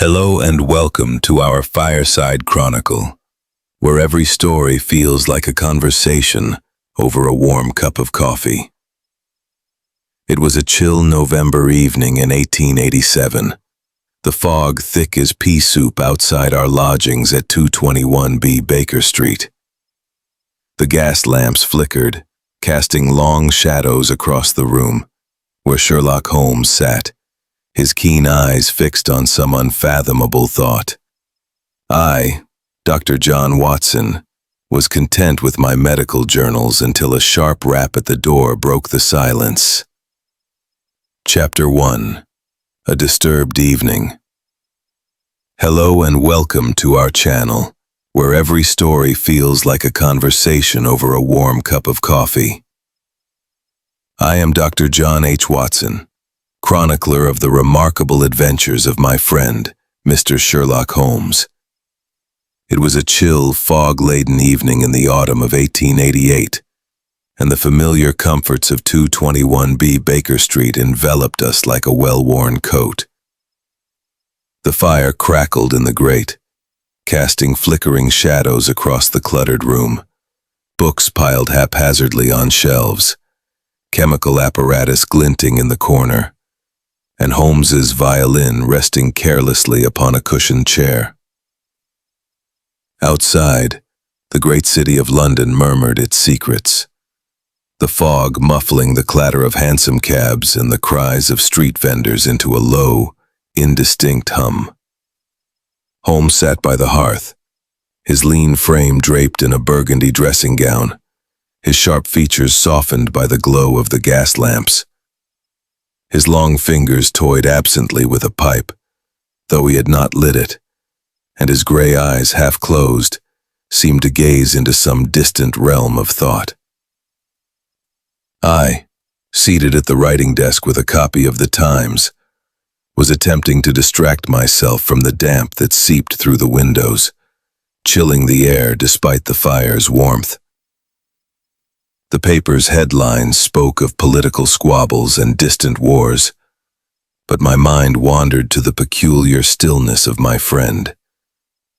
Hello and welcome to our Fireside Chronicle, where every story feels like a conversation over a warm cup of coffee. It was a chill November evening in 1887, the fog thick as pea soup outside our lodgings at 221B Baker Street. The gas lamps flickered, casting long shadows across the room, where Sherlock Holmes sat, his keen eyes fixed on some unfathomable thought. I, Dr. John Watson, was content with my medical journals until a sharp rap at the door broke the silence. Chapter 1. A Disturbed Evening. Hello and welcome to our channel, where every story feels like a conversation over a warm cup of coffee. I am Dr. John H. Watson, chronicler of the remarkable adventures of my friend, Mr. Sherlock Holmes. It was a chill, fog-laden evening in the autumn of 1888, and the familiar comforts of 221B Baker Street enveloped us like a well-worn coat. The fire crackled in the grate, casting flickering shadows across the cluttered room, books piled haphazardly on shelves, chemical apparatus glinting in the corner, and Holmes's violin resting carelessly upon a cushioned chair. Outside, the great city of London murmured its secrets, the fog muffling the clatter of hansom cabs and the cries of street vendors into a low, indistinct hum. Holmes sat by the hearth, his lean frame draped in a burgundy dressing gown, his sharp features softened by the glow of the gas lamps. His long fingers toyed absently with a pipe, though he had not lit it, and his gray eyes, half closed, seemed to gaze into some distant realm of thought. I, seated at the writing desk with a copy of the Times, was attempting to distract myself from the damp that seeped through the windows, chilling the air despite the fire's warmth. The paper's headlines spoke of political squabbles and distant wars, but my mind wandered to the peculiar stillness of my friend,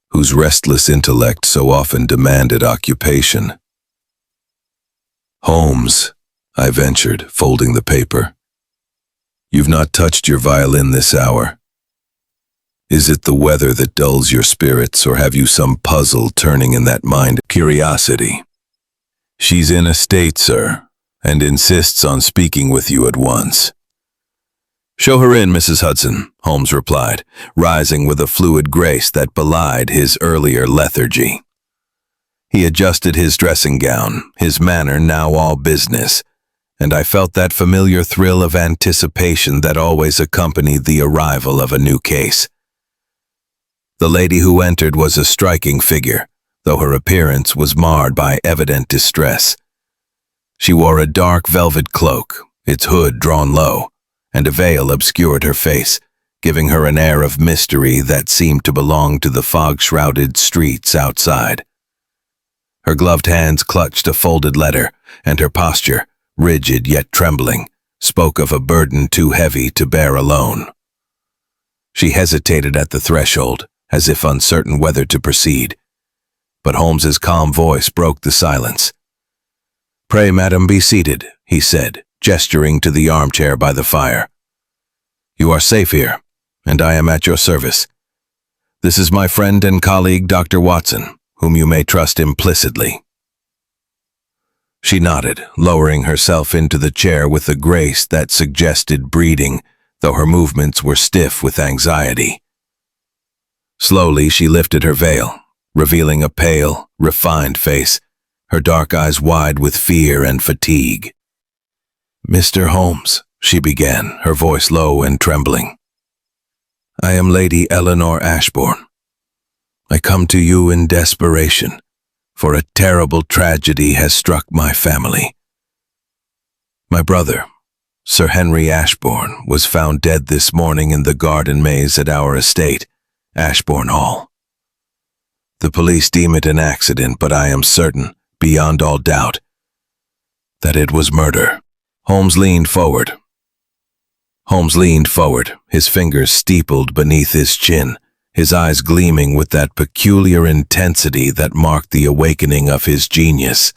whose restless intellect so often demanded occupation. "Holmes," I ventured, folding the paper, "you've not touched your violin this hour. Is it the weather that dulls your spirits, or have you some puzzle turning in that mind of curiosity?" "She's in a state, sir, and insists on speaking with you at once." "Show her in, Mrs. Hudson," Holmes replied, rising with a fluid grace that belied his earlier lethargy. He adjusted his dressing gown, his manner now all business, and I felt that familiar thrill of anticipation that always accompanied the arrival of a new case. The lady who entered was a striking figure, though her appearance was marred by evident distress. She wore a dark velvet cloak, its hood drawn low, and a veil obscured her face, giving her an air of mystery that seemed to belong to the fog-shrouded streets outside. Her gloved hands clutched a folded letter, and her posture, rigid yet trembling, spoke of a burden too heavy to bear alone. She hesitated at the threshold, as if uncertain whether to proceed, but Holmes's calm voice broke the silence. "Pray, madam, be seated," he said, gesturing to the armchair by the fire. "You are safe here, and I am at your service. This is my friend and colleague, Dr. Watson, whom you may trust implicitly." She nodded, lowering herself into the chair with a grace that suggested breeding, though her movements were stiff with anxiety. Slowly she lifted her veil, revealing a pale, refined face, her dark eyes wide with fear and fatigue. "Mr. Holmes," she began, her voice low and trembling, "I am Lady Eleanor Ashbourne. I come to you in desperation, for a terrible tragedy has struck my family. My brother, Sir Henry Ashbourne, was found dead this morning in the garden maze at our estate, Ashbourne Hall. The police deem it an accident, but I am certain, beyond all doubt, that it was murder." Holmes leaned forward, his fingers steepled beneath his chin, his eyes gleaming with that peculiar intensity that marked the awakening of his genius.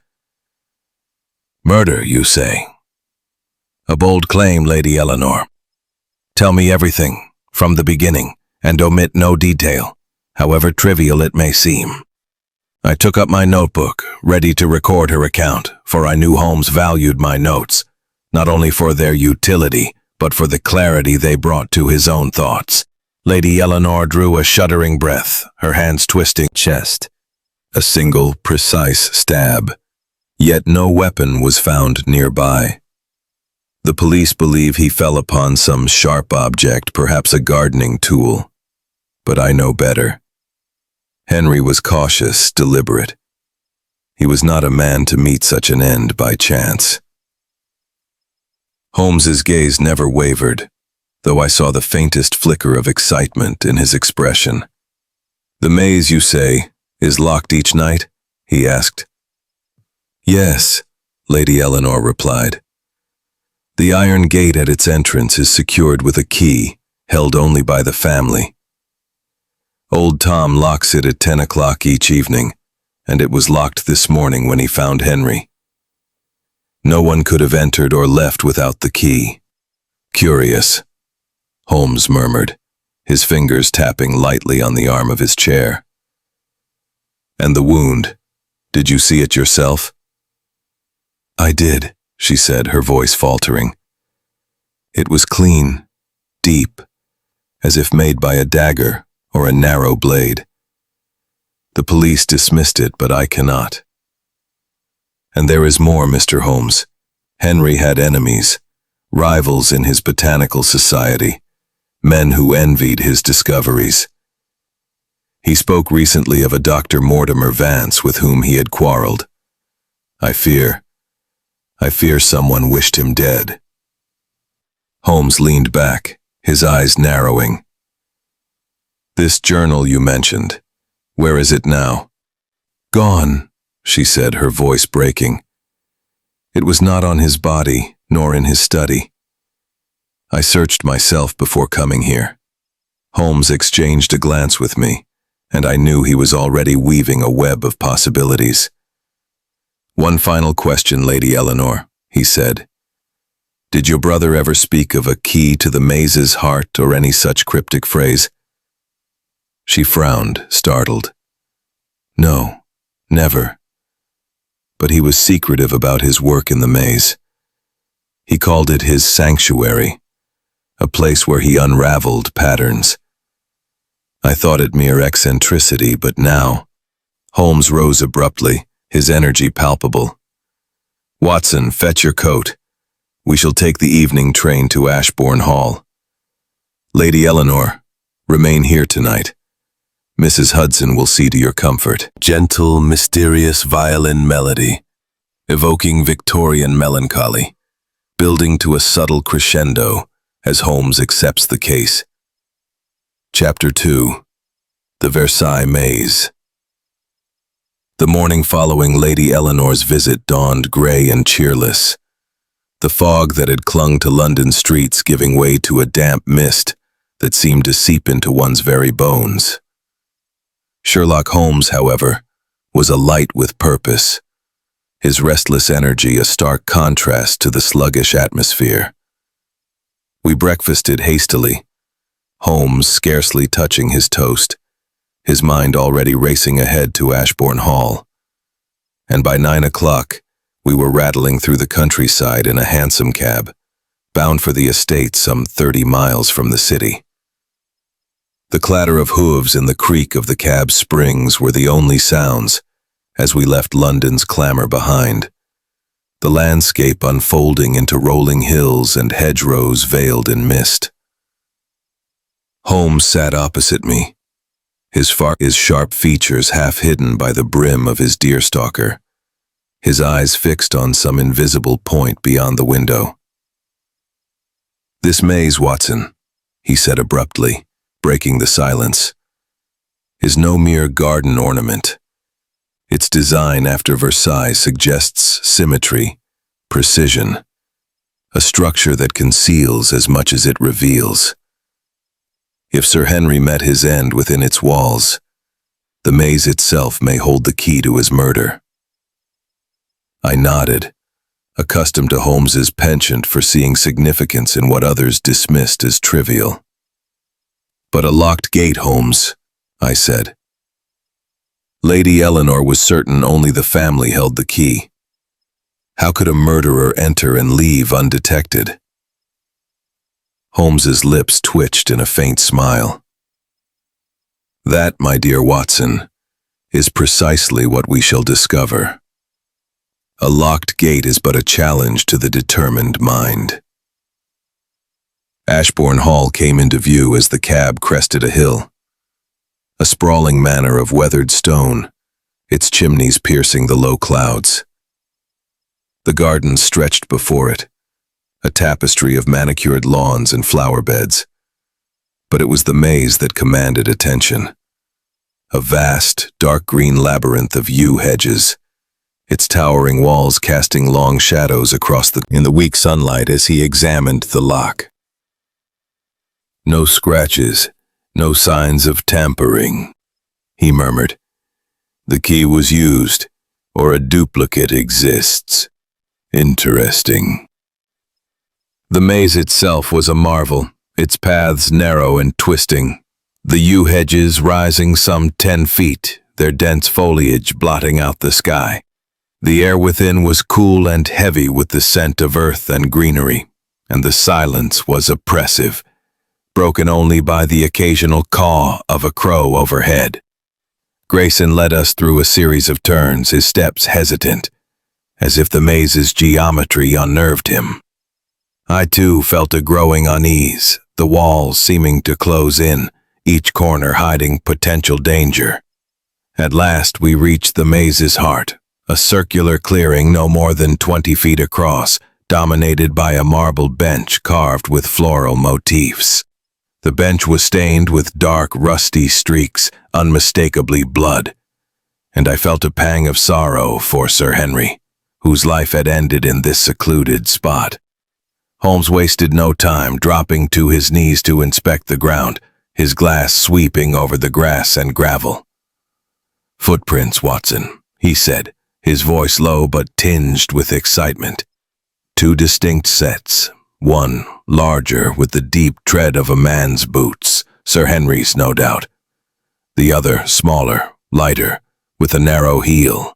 "Murder, you say? A bold claim, Lady Eleanor. Tell me everything, from the beginning, and omit no detail, however trivial it may seem." I took up my notebook, ready to record her account, for I knew Holmes valued my notes, not only for their utility, but for the clarity they brought to his own thoughts. Lady Eleanor drew a shuddering breath, her hands twisting chest. A single, precise stab. Yet no weapon was found nearby. The police believe he fell upon some sharp object, perhaps a gardening tool. But I know better. Henry was cautious, deliberate. He was not a man to meet such an end by chance. Holmes's gaze never wavered, though I saw the faintest flicker of excitement in his expression. "The maze, you say, is locked each night?" he asked. "Yes," Lady Eleanor replied. "The iron gate at its entrance is secured with a key, held only by the family. Old Tom locks it at 10 o'clock each evening, and it was locked this morning when he found Henry. No one could have entered or left without the key." "Curious," Holmes murmured, his fingers tapping lightly on the arm of his chair. "And the wound, did you see it yourself?" "I did," she said, her voice faltering. "It was clean, deep, as if made by a dagger or a narrow blade. The police dismissed it, but I cannot. And there is more, Mr. Holmes. Henry had enemies, rivals in his botanical society, men who envied his discoveries. He spoke recently of a Dr. Mortimer Vance with whom he had quarreled. I fear someone wished him dead." Holmes leaned back, his eyes narrowing. "This journal you mentioned, where is it now?" "Gone," she said, her voice breaking. "It was not on his body, nor in his study. I searched myself before coming here." Holmes exchanged a glance with me, and I knew he was already weaving a web of possibilities. "One final question, Lady Eleanor," he said. "Did your brother ever speak of a key to the maze's heart or any such cryptic phrase?" She frowned, startled. "No, never. But he was secretive about his work in the maze. He called it his sanctuary, a place where he unraveled patterns. I thought it mere eccentricity, but now—" Holmes rose abruptly, his energy palpable. "Watson, fetch your coat. We shall take the evening train to Ashbourne Hall. Lady Eleanor, remain here tonight. Mrs. Hudson will see to your comfort." Gentle, mysterious violin melody, evoking Victorian melancholy, building to a subtle crescendo as Holmes accepts the case. Chapter 2. The Versailles Maze. The morning following Lady Eleanor's visit dawned grey and cheerless, the fog that had clung to London streets giving way to a damp mist that seemed to seep into one's very bones. Sherlock Holmes, however, was alight with purpose, his restless energy a stark contrast to the sluggish atmosphere. We breakfasted hastily, Holmes scarcely touching his toast, his mind already racing ahead to Ashbourne Hall. And by 9 o'clock, we were rattling through the countryside in a hansom cab, bound for the estate some 30 miles from the city. The clatter of hooves and the creak of the cab's springs were the only sounds as we left London's clamor behind, the landscape unfolding into rolling hills and hedgerows veiled in mist. Holmes sat opposite me, his sharp features half hidden by the brim of his deerstalker, his eyes fixed on some invisible point beyond the window. "This maze, Watson," he said abruptly, breaking the silence, "is no mere garden ornament. Its design after Versailles suggests symmetry, precision, a structure that conceals as much as it reveals. If Sir Henry met his end within its walls, the maze itself may hold the key to his murder. I nodded, accustomed to Holmes's penchant for seeing significance in what others dismissed as trivial. "But a locked gate, Holmes," I said. Lady Eleanor was certain only the family held the key. How could a murderer enter and leave undetected? Holmes's lips twitched in a faint smile. "That, my dear Watson, is precisely what we shall discover. A locked gate is but a challenge to the determined mind." Ashbourne Hall came into view as the cab crested a hill. A sprawling manor of weathered stone, its chimneys piercing the low clouds. The garden stretched before it, a tapestry of manicured lawns and flower beds. But it was the maze that commanded attention. A vast, dark green labyrinth of yew hedges, its towering walls casting long shadows in the weak sunlight as he examined the lock. "No scratches, no signs of tampering," he murmured. "The key was used, or a duplicate exists. Interesting." The maze itself was a marvel, its paths narrow and twisting, the yew hedges rising some 10 feet, their dense foliage blotting out the sky. The air within was cool and heavy with the scent of earth and greenery, and the silence was oppressive, broken only by the occasional caw of a crow overhead. Grayson led us through a series of turns, his steps hesitant, as if the maze's geometry unnerved him. I too felt a growing unease, the walls seeming to close in, each corner hiding potential danger. At last we reached the maze's heart, a circular clearing no more than 20 feet across, dominated by a marble bench carved with floral motifs. The bench was stained with dark, rusty streaks, unmistakably blood, and I felt a pang of sorrow for Sir Henry, whose life had ended in this secluded spot. Holmes wasted no time, dropping to his knees to inspect the ground, his glass sweeping over the grass and gravel. "Footprints, Watson," he said, his voice low but tinged with excitement. "Two distinct sets, one larger with the deep tread of a man's boots, Sir Henry's no doubt. The other smaller, lighter, with a narrow heel.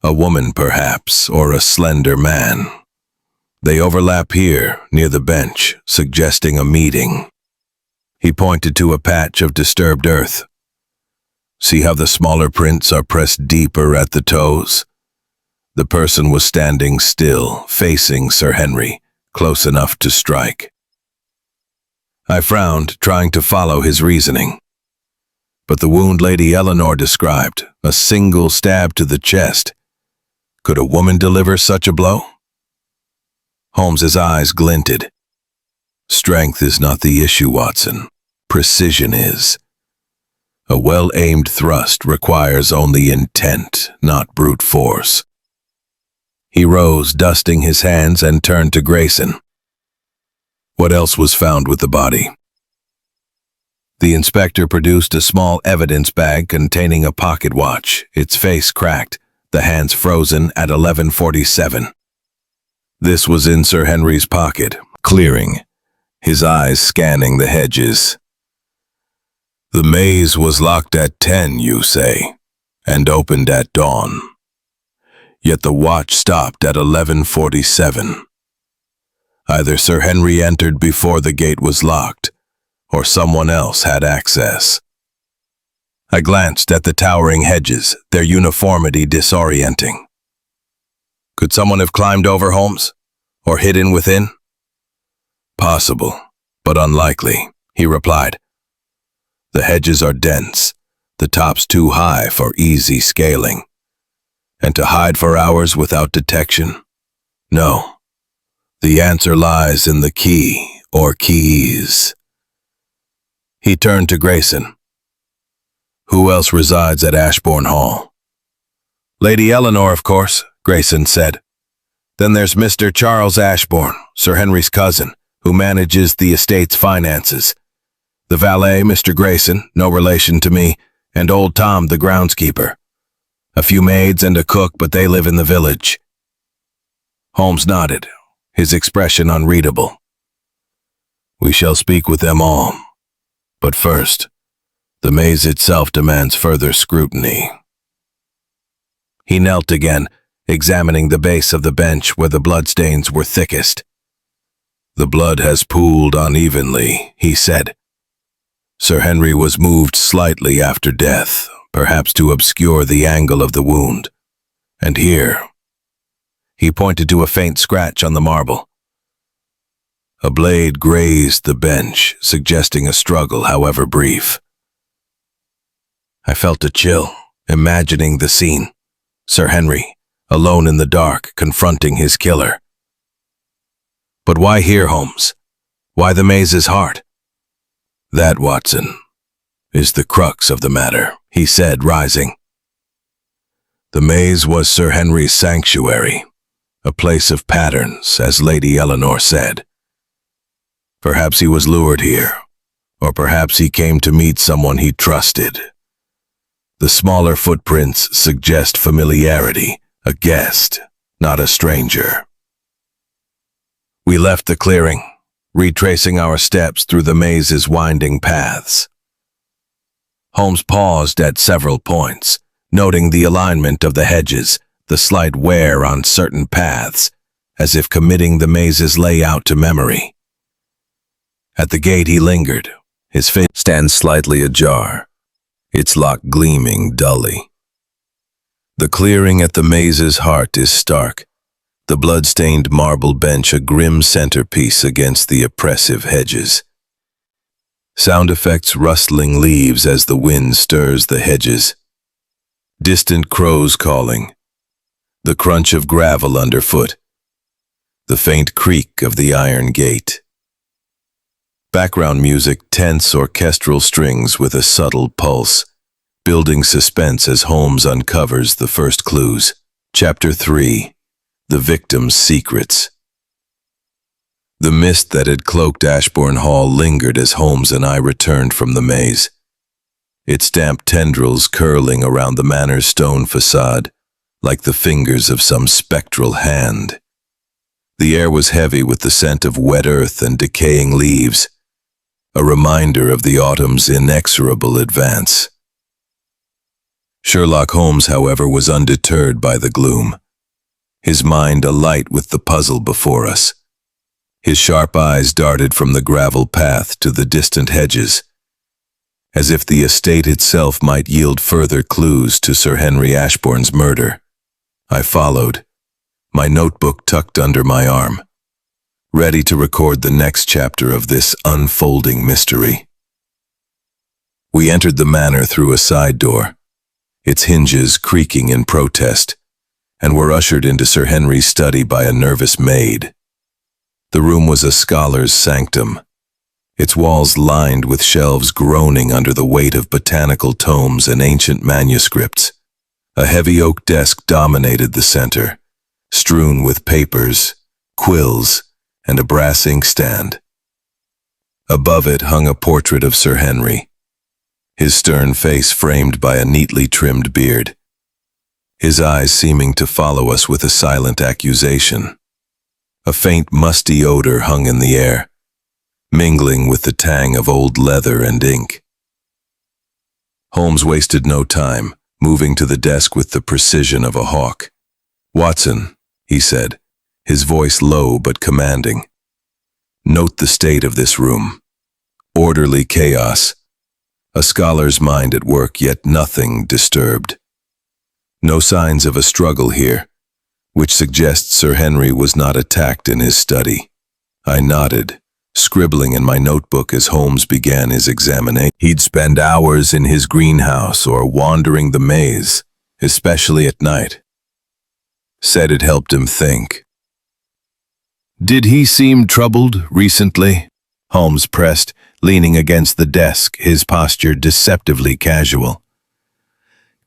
A woman perhaps, or a slender man. They overlap here, near the bench, suggesting a meeting." He pointed to a patch of disturbed earth. "See how the smaller prints are pressed deeper at the toes?" The person was standing still, facing Sir Henry, close enough to strike. I frowned, trying to follow his reasoning. But the wound Lady Eleanor described, a single stab to the chest. Could a woman deliver such a blow? Holmes's eyes glinted. "Strength is not the issue, Watson. Precision is. A well-aimed thrust requires only intent, not brute force." He rose, dusting his hands, and turned to Grayson. "What else was found with the body?" The inspector produced a small evidence bag containing a pocket watch, its face cracked, the hands frozen at 11:47. This was in Sir Henry's pocket, clearing, his eyes scanning the hedges. "The maze was locked at 10, you say, and opened at dawn. Yet the watch stopped at 11:47. Either Sir Henry entered before the gate was locked, or someone else had access." I glanced at the towering hedges, their uniformity disorienting. "Could someone have climbed over, Holmes? Or hidden within?" "Possible, but unlikely," he replied. "The hedges are dense, the tops too high for easy scaling. And to hide for hours without detection? No. The answer lies in the key, or keys." He turned to Grayson. "Who else resides at Ashbourne Hall?" "Lady Eleanor, of course," Grayson said. "Then there's Mr. Charles Ashbourne, Sir Henry's cousin, who manages the estate's finances. The valet, Mr. Grayson, no relation to me, and old Tom, the groundskeeper. A few maids and a cook, but they live in the village." Holmes nodded, his expression unreadable. "We shall speak with them all. But first, the maze itself demands further scrutiny." He knelt again, examining the base of the bench where the bloodstains were thickest. "The blood has pooled unevenly," he said. "Sir Henry was moved slightly after death, perhaps to obscure the angle of the wound. And here," he pointed to a faint scratch on the marble. "A blade grazed the bench, suggesting a struggle, however brief." I felt a chill, imagining the scene. Sir Henry, alone in the dark, confronting his killer. "But why here, Holmes? Why the maze's heart?" "That, Watson, is the crux of the matter," he said, rising. "The maze was Sir Henry's sanctuary, a place of patterns, as Lady Eleanor said. Perhaps he was lured here, or perhaps he came to meet someone he trusted. The smaller footprints suggest familiarity, a guest, not a stranger." We left the clearing, retracing our steps through the maze's winding paths. Holmes paused at several points, noting the alignment of the hedges, the slight wear on certain paths, as if committing the maze's layout to memory. At the gate he lingered, his face stands slightly ajar, its lock gleaming dully. The clearing at the maze's heart is stark, the blood-stained marble bench a grim centerpiece against the oppressive hedges. Sound effects rustling leaves as the wind stirs the hedges. Distant crows calling. The crunch of gravel underfoot. The faint creak of the iron gate. Background music, tense orchestral strings with a subtle pulse, building suspense as Holmes uncovers the first clues. Chapter 3. The Victim's Secrets. The mist that had cloaked Ashbourne Hall lingered as Holmes and I returned from the maze, its damp tendrils curling around the manor's stone facade, like the fingers of some spectral hand. The air was heavy with the scent of wet earth and decaying leaves, a reminder of the autumn's inexorable advance. Sherlock Holmes, however, was undeterred by the gloom, his mind alight with the puzzle before us. His sharp eyes darted from the gravel path to the distant hedges, as if the estate itself might yield further clues to Sir Henry Ashbourne's murder. I followed, my notebook tucked under my arm, ready to record the next chapter of this unfolding mystery. We entered the manor through a side door, its hinges creaking in protest, and were ushered into Sir Henry's study by a nervous maid. The room was a scholar's sanctum, its walls lined with shelves groaning under the weight of botanical tomes and ancient manuscripts. A heavy oak desk dominated the center, strewn with papers, quills, and a brass inkstand. Above it hung a portrait of Sir Henry, his stern face framed by a neatly trimmed beard, his eyes seeming to follow us with a silent accusation. A faint musty odor hung in the air, mingling with the tang of old leather and ink. Holmes wasted no time, moving to the desk with the precision of a hawk. "Watson," he said, his voice low but commanding. "Note the state of this room. Orderly chaos. A scholar's mind at work, yet nothing disturbed. No signs of a struggle here, which suggests Sir Henry was not attacked in his study." I nodded, scribbling in my notebook as Holmes began his examination. He'd spend hours in his greenhouse or wandering the maze, especially at night. Said it helped him think. "Did he seem troubled recently?" Holmes pressed, leaning against the desk, his posture deceptively casual.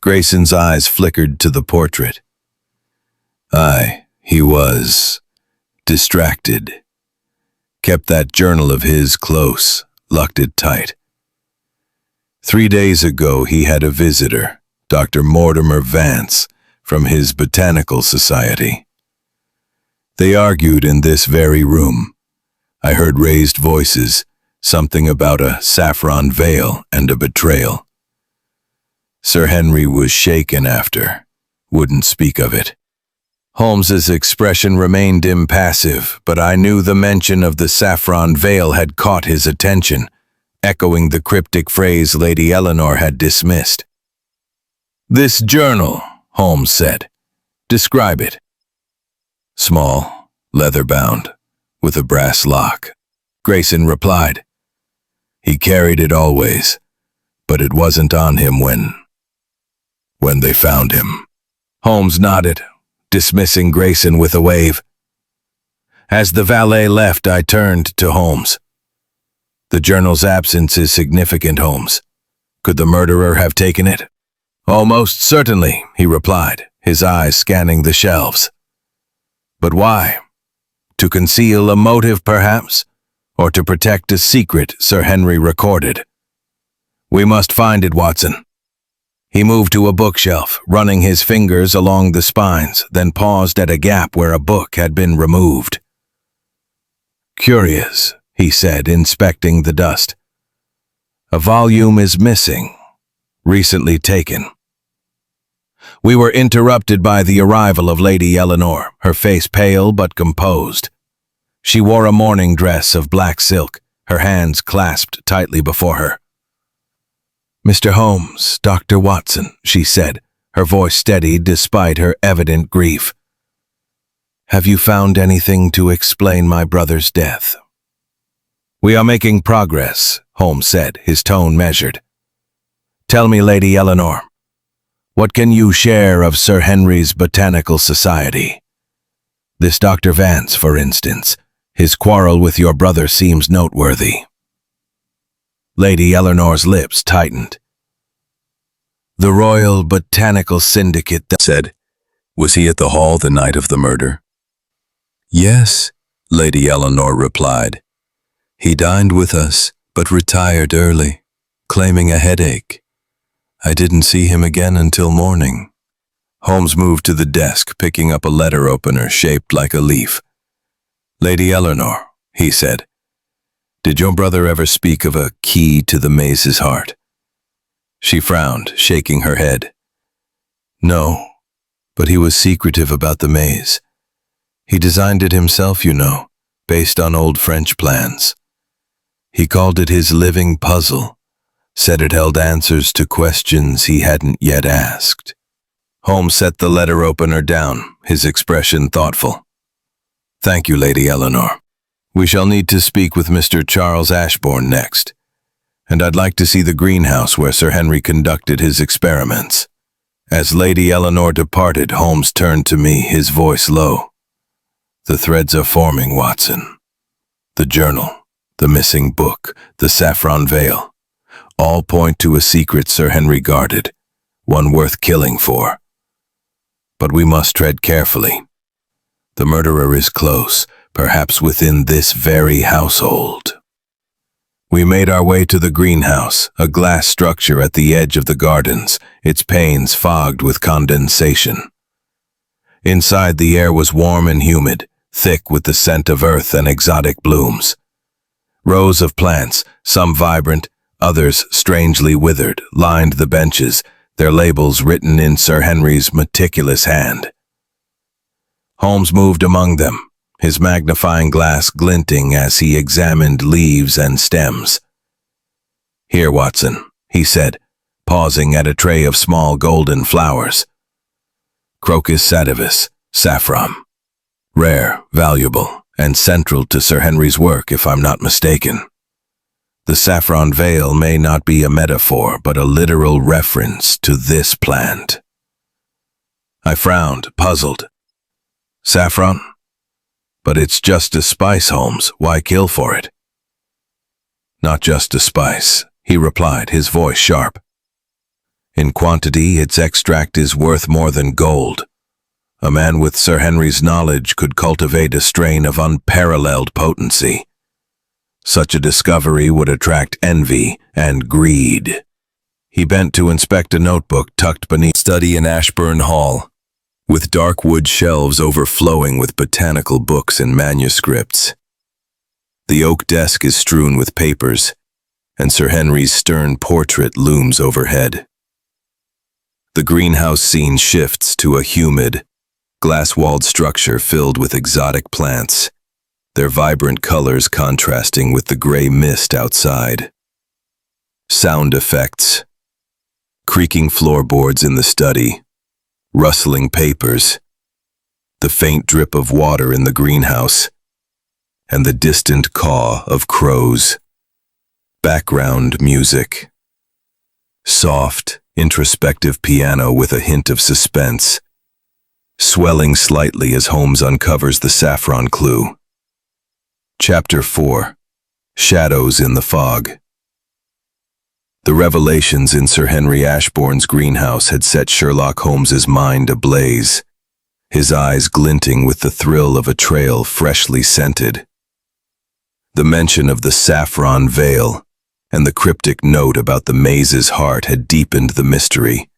Grayson's eyes flickered to the portrait. Aye, he was distracted. Kept that journal of his close, locked it tight. 3 days ago he had a visitor, Dr. Mortimer Vance, from his Botanical Society. They argued in this very room. I heard raised voices, something about a saffron veil and a betrayal. Sir Henry was shaken after, wouldn't speak of it. Holmes's expression remained impassive, but I knew the mention of the saffron veil had caught his attention, echoing the cryptic phrase Lady Eleanor had dismissed. "This journal," Holmes said. "Describe it." "Small, leather-bound, with a brass lock," Grayson replied. "He carried it always, but it wasn't on him when they found him." Holmes nodded, dismissing Grayson with a wave. As the valet left, I turned to Holmes. "The journal's absence is significant, Holmes. Could the murderer have taken it?" "Almost certainly," he replied, his eyes scanning the shelves. "But why? To conceal a motive, perhaps? Or to protect a secret Sir Henry recorded? We must find it, Watson." He moved to a bookshelf, running his fingers along the spines, then paused at a gap where a book had been removed. "Curious," he said, inspecting the dust. "A volume is missing, recently taken." We were interrupted by the arrival of Lady Eleanor, her face pale but composed. She wore a morning dress of black silk, her hands clasped tightly before her. "Mr. Holmes, Dr. Watson," she said, her voice steady despite her evident grief. "Have you found anything to explain my brother's death?" "We are making progress," Holmes said, his tone measured. "Tell me, Lady Eleanor, what can you share of Sir Henry's Botanical Society? This Dr. Vance, for instance, his quarrel with your brother seems noteworthy." Lady Eleanor's lips tightened. "The Royal Botanical Syndicate said, was he at the hall the night of the murder?" "Yes," Lady Eleanor replied. "He dined with us, but retired early, claiming a headache. I didn't see him again until morning." Holmes moved to the desk, picking up a letter opener shaped like a leaf. "Lady Eleanor," he said, "did your brother ever speak of a key to the maze's heart?" She frowned, shaking her head. "No, but he was secretive about the maze. He designed it himself, you know, based on old French plans. He called it his living puzzle, said it held answers to questions he hadn't yet asked." Holmes set the letter opener down, his expression thoughtful. "Thank you, Lady Eleanor. We shall need to speak with Mr. Charles Ashbourne next, and I'd like to see the greenhouse where Sir Henry conducted his experiments." As Lady Eleanor departed, Holmes turned to me, his voice low. "The threads are forming, Watson. The journal, the missing book, the saffron veil, all point to a secret Sir Henry guarded, one worth killing for. But we must tread carefully. The murderer is close, perhaps within this very household." We made our way to the greenhouse, a glass structure at the edge of the gardens, its panes fogged with condensation. Inside, the air was warm and humid, thick with the scent of earth and exotic blooms. Rows of plants, some vibrant, others strangely withered, lined the benches, their labels written in Sir Henry's meticulous hand. Holmes moved among them, his magnifying glass glinting as he examined leaves and stems. "Here, Watson," he said, pausing at a tray of small golden flowers. "Crocus sativus, saffron. Rare, valuable, and central to Sir Henry's work, if I'm not mistaken. The saffron veil may not be a metaphor, but a literal reference to this plant." I frowned, puzzled. "Saffron? But it's just a spice, Holmes. Why kill for it?" "Not just a spice," he replied, his voice sharp. "In quantity, its extract is worth more than gold. A man with Sir Henry's knowledge could cultivate a strain of unparalleled potency. Such a discovery would attract envy and greed." He bent to inspect a notebook tucked beneath study in Ashburn Hall, with dark wood shelves overflowing with botanical books and manuscripts. The oak desk is strewn with papers, and Sir Henry's stern portrait looms overhead. The greenhouse scene shifts to a humid, glass-walled structure filled with exotic plants, their vibrant colors contrasting with the gray mist outside. Sound effects. Creaking floorboards in the study, rustling papers, the faint drip of water in the greenhouse, and the distant caw of crows. Background music. Soft, introspective piano with a hint of suspense, swelling slightly as Holmes uncovers the saffron clue. Chapter 4. Shadows in the Fog. The revelations in Sir Henry Ashbourne's greenhouse had set Sherlock Holmes's mind ablaze, his eyes glinting with the thrill of a trail freshly scented. The mention of the saffron veil and the cryptic note about the maze's heart had deepened the mystery,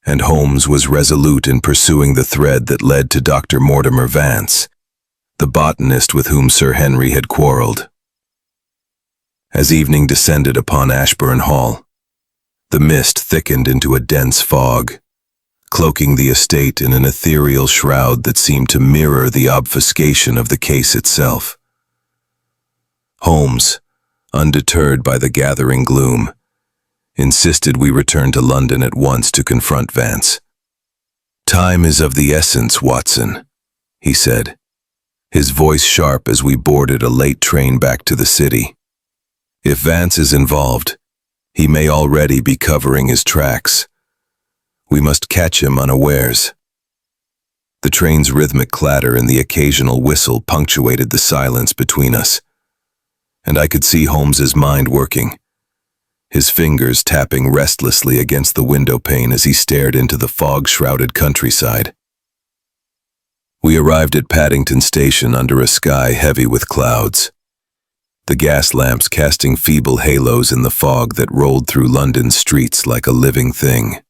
and Holmes was resolute in pursuing the thread that led to Dr. Mortimer Vance, the botanist with whom Sir Henry had quarreled. As evening descended upon Ashburn Hall, the mist thickened into a dense fog, cloaking the estate in an ethereal shroud that seemed to mirror the obfuscation of the case itself. Holmes, undeterred by the gathering gloom, insisted we return to London at once to confront Vance. "Time is of the essence, Watson," he said, his voice sharp as we boarded a late train back to the city. "If Vance is involved, he may already be covering his tracks. We must catch him unawares." The train's rhythmic clatter and the occasional whistle punctuated the silence between us, and I could see Holmes's mind working, his fingers tapping restlessly against the window pane as he stared into the fog-shrouded countryside. We arrived at Paddington Station under a sky heavy with clouds, the gas lamps casting feeble halos in the fog that rolled through London's streets like a living thing.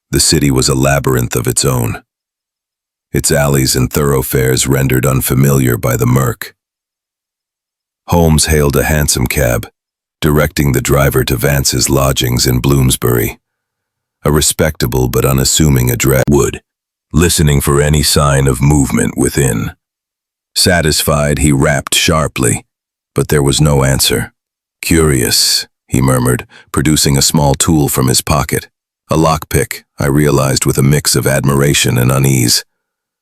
The city was a labyrinth of its own, its alleys and thoroughfares rendered unfamiliar by the murk. Holmes hailed a hansom cab, directing the driver to Vance's lodgings in Bloomsbury, a respectable but unassuming address, listening for any sign of movement within. Satisfied, he rapped sharply, but there was no answer. "Curious," he murmured, producing a small tool from his pocket. "A lockpick," I realized with a mix of admiration and unease.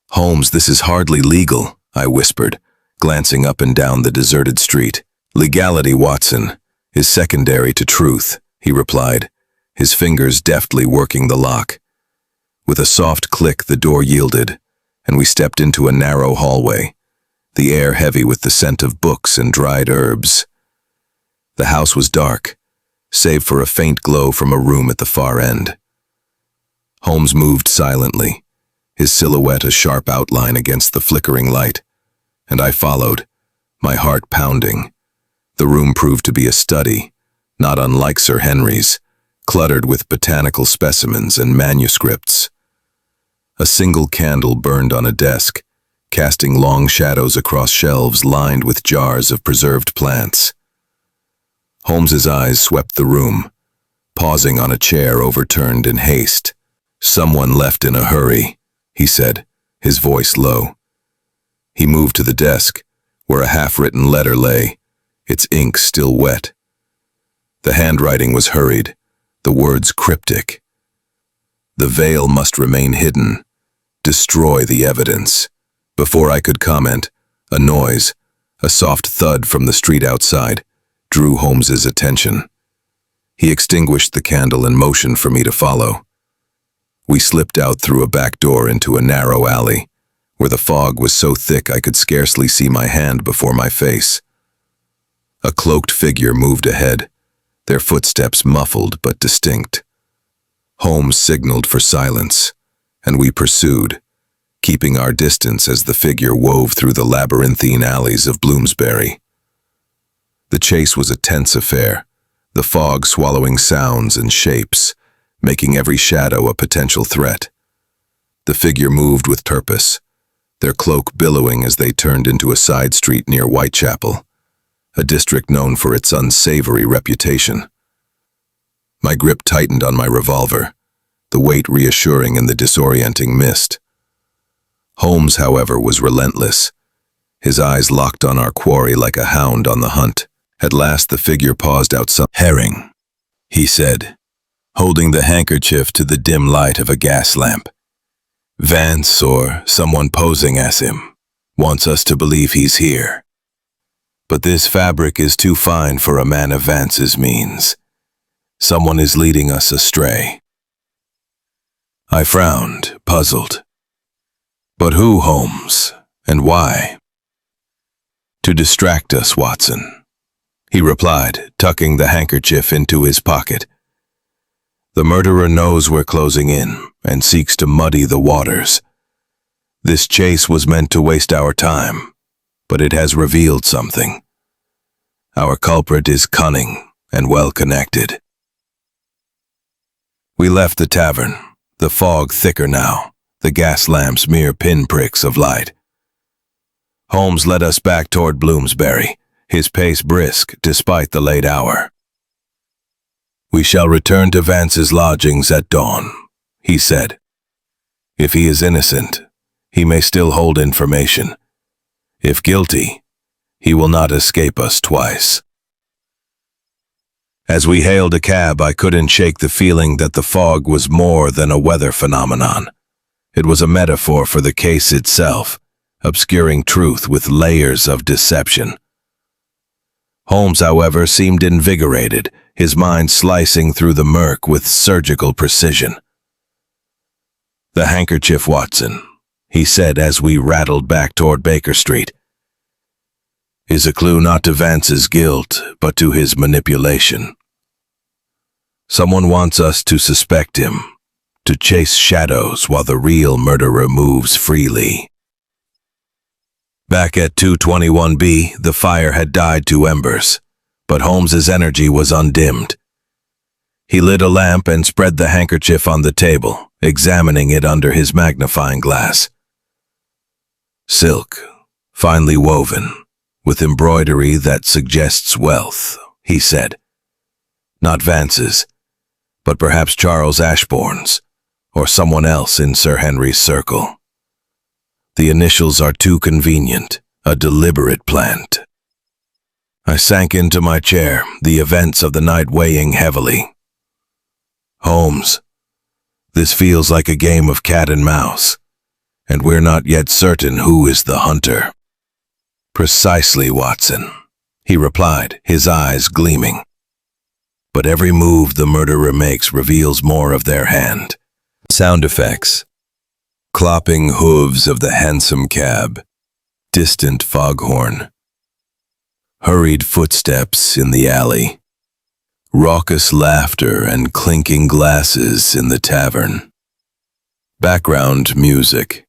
"Holmes, this is hardly legal," I whispered, glancing up and down the deserted street. "Legality, Watson, is secondary to truth," he replied, his fingers deftly working the lock. With a soft click, the door yielded, and we stepped into a narrow hallway, the air heavy with the scent of books and dried herbs. The house was dark, save for a faint glow from a room at the far end. Holmes moved silently, his silhouette a sharp outline against the flickering light, and I followed, my heart pounding. The room proved to be a study, not unlike Sir Henry's, cluttered with botanical specimens and manuscripts. A single candle burned on a desk, casting long shadows across shelves lined with jars of preserved plants. Holmes's eyes swept the room, pausing on a chair overturned in haste. "Someone left in a hurry," he said, his voice low. He moved to the desk, where a half-written letter lay, its ink still wet. The handwriting was hurried, the words cryptic. "The veil must remain hidden. Destroy the evidence." Before I could comment, a noise, a soft thud from the street outside, drew Holmes's attention. He extinguished the candle and motioned for me to follow. We slipped out through a back door into a narrow alley, where the fog was so thick I could scarcely see my hand before my face. A cloaked figure moved ahead, their footsteps muffled but distinct. Holmes signaled for silence, and we pursued, keeping our distance as the figure wove through the labyrinthine alleys of Bloomsbury. The chase was a tense affair, the fog swallowing sounds and shapes, making every shadow a potential threat. The figure moved with purpose, their cloak billowing as they turned into a side street near Whitechapel, a district known for its unsavory reputation. My grip tightened on my revolver, the weight reassuring in the disorienting mist. Holmes, however, was relentless, his eyes locked on our quarry like a hound on the hunt. At last the figure paused outside. "Herring," he said, holding the handkerchief to the dim light of a gas lamp. "Vance, or someone posing as him, wants us to believe he's here. But this fabric is too fine for a man of Vance's means. Someone is leading us astray." I frowned, puzzled. "But who, Holmes, and why?" "To distract us, Watson," he replied, tucking the handkerchief into his pocket. "The murderer knows we're closing in and seeks to muddy the waters. This chase was meant to waste our time, but it has revealed something. Our culprit is cunning and well-connected." We left the tavern, the fog thicker now, the gas lamps mere pinpricks of light. Holmes led us back toward Bloomsbury, his pace brisk despite the late hour. "We shall return to Vance's lodgings at dawn," he said. "If he is innocent, he may still hold information. If guilty, he will not escape us twice." As we hailed a cab, I couldn't shake the feeling that the fog was more than a weather phenomenon. It was a metaphor for the case itself, obscuring truth with layers of deception. Holmes, however, seemed invigorated, his mind slicing through the murk with surgical precision. "The handkerchief, Watson," he said as we rattled back toward Baker Street, "is a clue not to Vance's guilt, but to his manipulation. Someone wants us to suspect him, to chase shadows while the real murderer moves freely." Back at 221B, the fire had died to embers, but Holmes's energy was undimmed. He lit a lamp and spread the handkerchief on the table, examining it under his magnifying glass. "Silk, finely woven, with embroidery that suggests wealth," he said. "Not Vance's, but perhaps Charles Ashbourne's, or someone else in Sir Henry's circle. The initials are too convenient, a deliberate plant." I sank into my chair, the events of the night weighing heavily. "Holmes, this feels like a game of cat and mouse, and we're not yet certain who is the hunter." "Precisely, Watson," he replied, his eyes gleaming. "But every move the murderer makes reveals more of their hand." Sound effects. Clopping hooves of the hansom cab, distant foghorn. Hurried footsteps in the alley. Raucous laughter and clinking glasses in the tavern. Background music.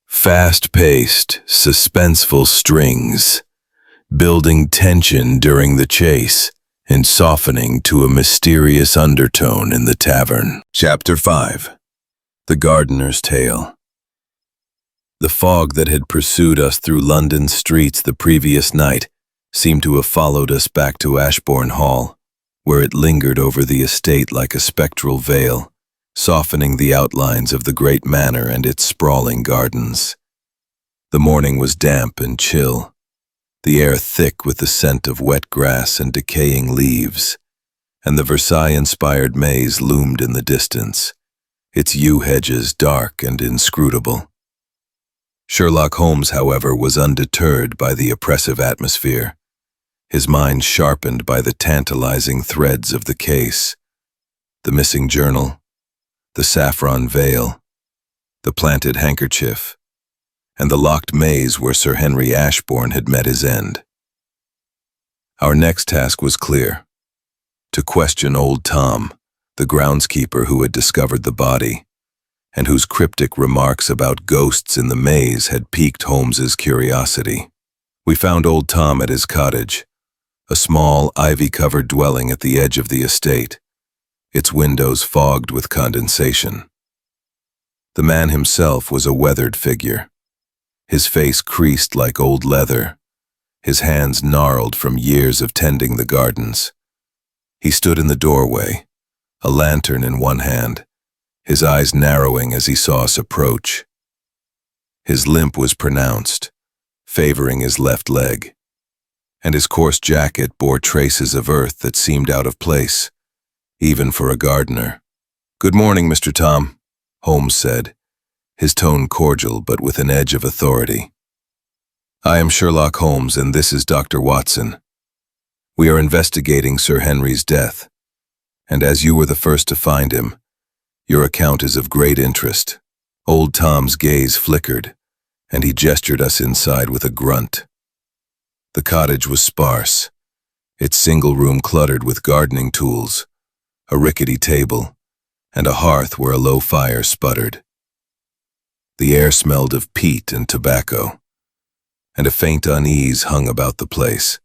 Fast-paced, suspenseful strings, building tension during the chase and softening to a mysterious undertone in the tavern. Chapter 5. The Gardener's Tale. The fog that had pursued us through London streets the previous night seemed to have followed us back to Ashbourne Hall, where it lingered over the estate like a spectral veil, softening the outlines of the great manor and its sprawling gardens. The morning was damp and chill, the air thick with the scent of wet grass and decaying leaves, and the Versailles-inspired maze loomed in the distance, its yew hedges dark and inscrutable. Sherlock Holmes, however, was undeterred by the oppressive atmosphere, his mind sharpened by the tantalizing threads of the case: the missing journal, the saffron veil, the planted handkerchief, and the locked maze where Sir Henry Ashbourne had met his end. Our next task was clear: to question old Tom, the groundskeeper who had discovered the body, and whose cryptic remarks about ghosts in the maze had piqued Holmes's curiosity. We found old Tom at his cottage, A small, ivy-covered dwelling at the edge of the estate, its windows fogged with condensation. The man himself was a weathered figure, his face creased like old leather, his hands gnarled from years of tending the gardens. He stood in the doorway, a lantern in one hand, his eyes narrowing as he saw us approach. His limp was pronounced, favoring his left leg, and his coarse jacket bore traces of earth that seemed out of place, even for a gardener. "Good morning, Mr. Tom," Holmes said, his tone cordial but with an edge of authority. "I am Sherlock Holmes, and this is Dr. Watson. We are investigating Sir Henry's death, and as you were the first to find him, your account is of great interest." Old Tom's gaze flickered, and he gestured us inside with a grunt. The cottage was sparse, its single room cluttered with gardening tools, a rickety table, and a hearth where a low fire sputtered. The air smelled of peat and tobacco, and a faint unease hung about the place,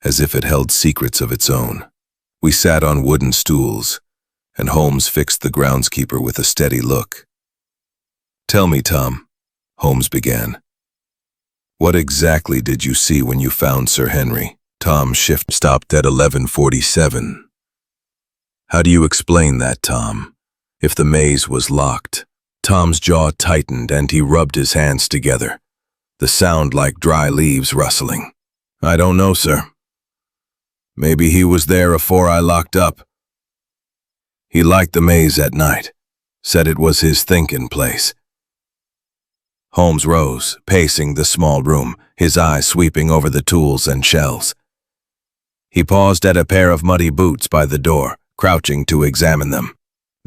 as if it held secrets of its own. We sat on wooden stools, and Holmes fixed the groundskeeper with a steady look. "Tell me, Tom," Holmes began, "what exactly did you see when you found Sir Henry?" Tom's shift stopped at 11:47. "How do you explain that, Tom? If the maze was locked?" Tom's jaw tightened and he rubbed his hands together, the sound like dry leaves rustling. "I don't know, sir. Maybe he was there afore I locked up. He liked the maze at night, said it was his thinking place." Holmes rose, pacing the small room, his eyes sweeping over the tools and shelves. He paused at a pair of muddy boots by the door, crouching to examine them.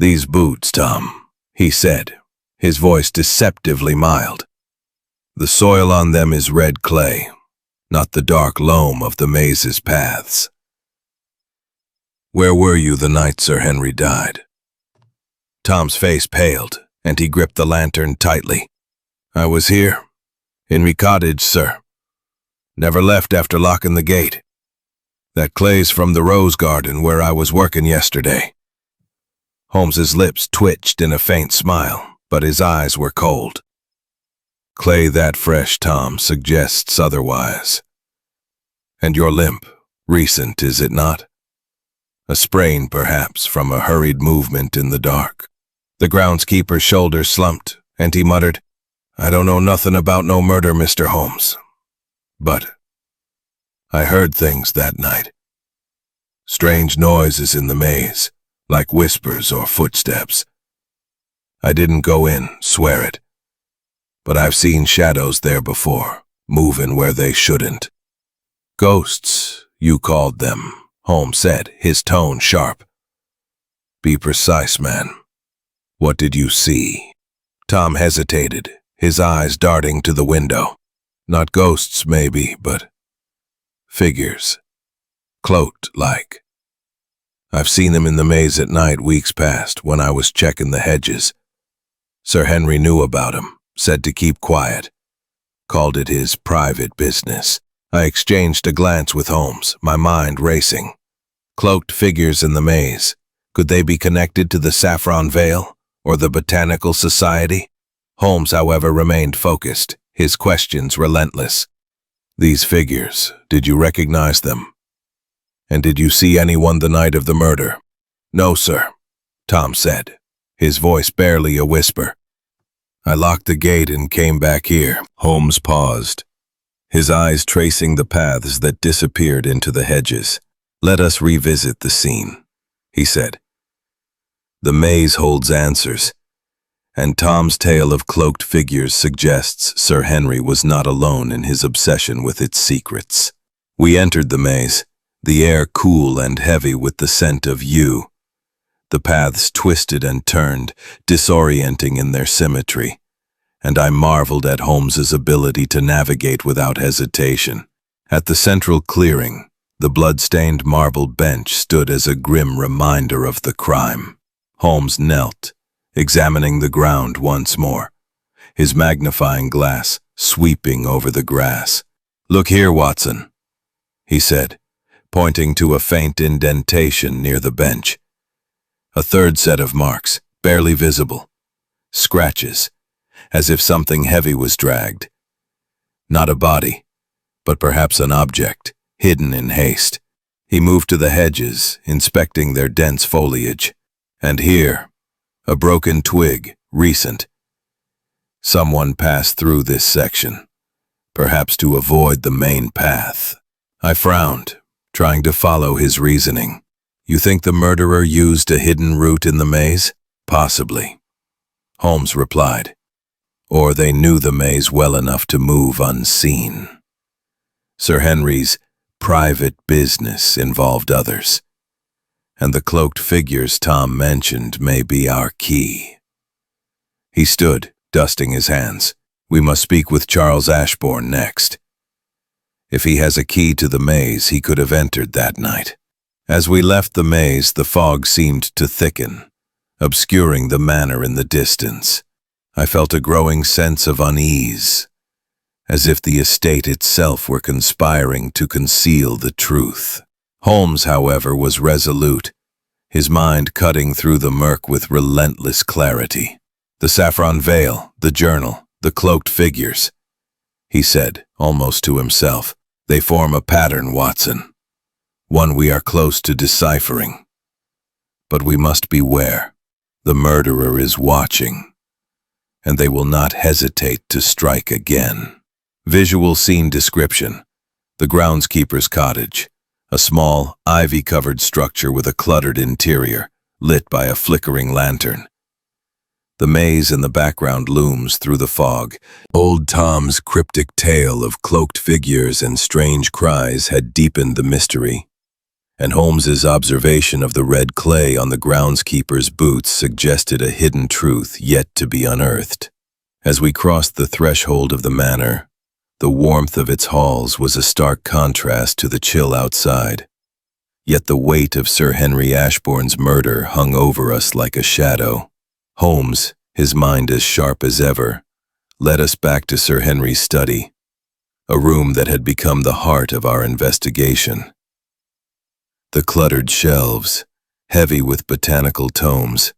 "These boots, Tom," he said, his voice deceptively mild. "The soil on them is red clay, not the dark loam of the maze's paths. Where were you the night Sir Henry died?" Tom's face paled, and he gripped the lantern tightly. "I was here, in me cottage, sir. Never left after locking the gate. That clay's from the rose garden where I was working yesterday." Holmes's lips twitched in a faint smile, but his eyes were cold. "Clay that fresh, Tom, suggests otherwise. And your limp, recent, is it not? A sprain, perhaps, from a hurried movement in the dark." The groundskeeper's shoulders slumped, and he muttered, "I don't know nothing about no murder, Mr. Holmes. But I heard things that night. Strange noises in the maze, like whispers or footsteps. I didn't go in, swear it. But I've seen shadows there before, moving where they shouldn't." "Ghosts, you called them," Holmes said, his tone sharp. "Be precise, man. What did you see?" Tom hesitated, his eyes darting to the window. "Not ghosts, maybe, but figures. Cloaked, like. I've seen them in the maze at night weeks past when I was checking the hedges. Sir Henry knew about 'em, said to keep quiet. Called it his private business." I exchanged a glance with Holmes, my mind racing. Cloaked figures in the maze. Could they be connected to the Saffron Veil or the Botanical Society? Holmes, however, remained focused, his questions relentless. "These figures, did you recognize them? And did you see anyone the night of the murder?" "No, sir," Tom said, his voice barely a whisper. "I locked the gate and came back here." Holmes paused, his eyes tracing the paths that disappeared into the hedges. "Let us revisit the scene," he said. "The maze holds answers, and Tom's tale of cloaked figures suggests Sir Henry was not alone in his obsession with its secrets." We entered the maze, the air cool and heavy with the scent of yew. The paths twisted and turned, disorienting in their symmetry, and I marveled at Holmes's ability to navigate without hesitation. At the central clearing, the blood-stained marble bench stood as a grim reminder of the crime. Holmes knelt, examining the ground once more, his magnifying glass sweeping over the grass. "Look here, Watson," he said, pointing to a faint indentation near the bench. A third set of marks, barely visible. Scratches, as if something heavy was dragged. Not a body, but perhaps an object, hidden in haste. He moved to the hedges, inspecting their dense foliage. And here, a broken twig, recent. Someone passed through this section, perhaps to avoid the main path. I frowned, trying to follow his reasoning. You think the murderer used a hidden route in the maze? Possibly. Holmes replied. Or they knew the maze well enough to move unseen. Sir Henry's private business involved others, and the cloaked figures Tom mentioned may be our key. He stood, dusting his hands. We must speak with Charles Ashbourne next. If he has a key to the maze, he could have entered that night. As we left the maze, the fog seemed to thicken, obscuring the manor in the distance. I felt a growing sense of unease, as if the estate itself were conspiring to conceal the truth. Holmes, however, was resolute, his mind cutting through the murk with relentless clarity. The saffron veil, the journal, the cloaked figures, he said, almost to himself. They form a pattern, Watson, one we are close to deciphering. But we must beware. The murderer is watching, and they will not hesitate to strike again. Visual scene description. The groundskeeper's cottage, a small, ivy-covered structure with a cluttered interior, lit by a flickering lantern. The maze in the background looms through the fog. Old Tom's cryptic tale of cloaked figures and strange cries had deepened the mystery, and Holmes's observation of the red clay on the groundskeeper's boots suggested a hidden truth yet to be unearthed. As we crossed the threshold of the manor, the warmth of its halls was a stark contrast to the chill outside. Yet the weight of Sir Henry Ashbourne's murder hung over us like a shadow. Holmes, his mind as sharp as ever, led us back to Sir Henry's study, a room that had become the heart of our investigation. The cluttered shelves, heavy with botanical tomes,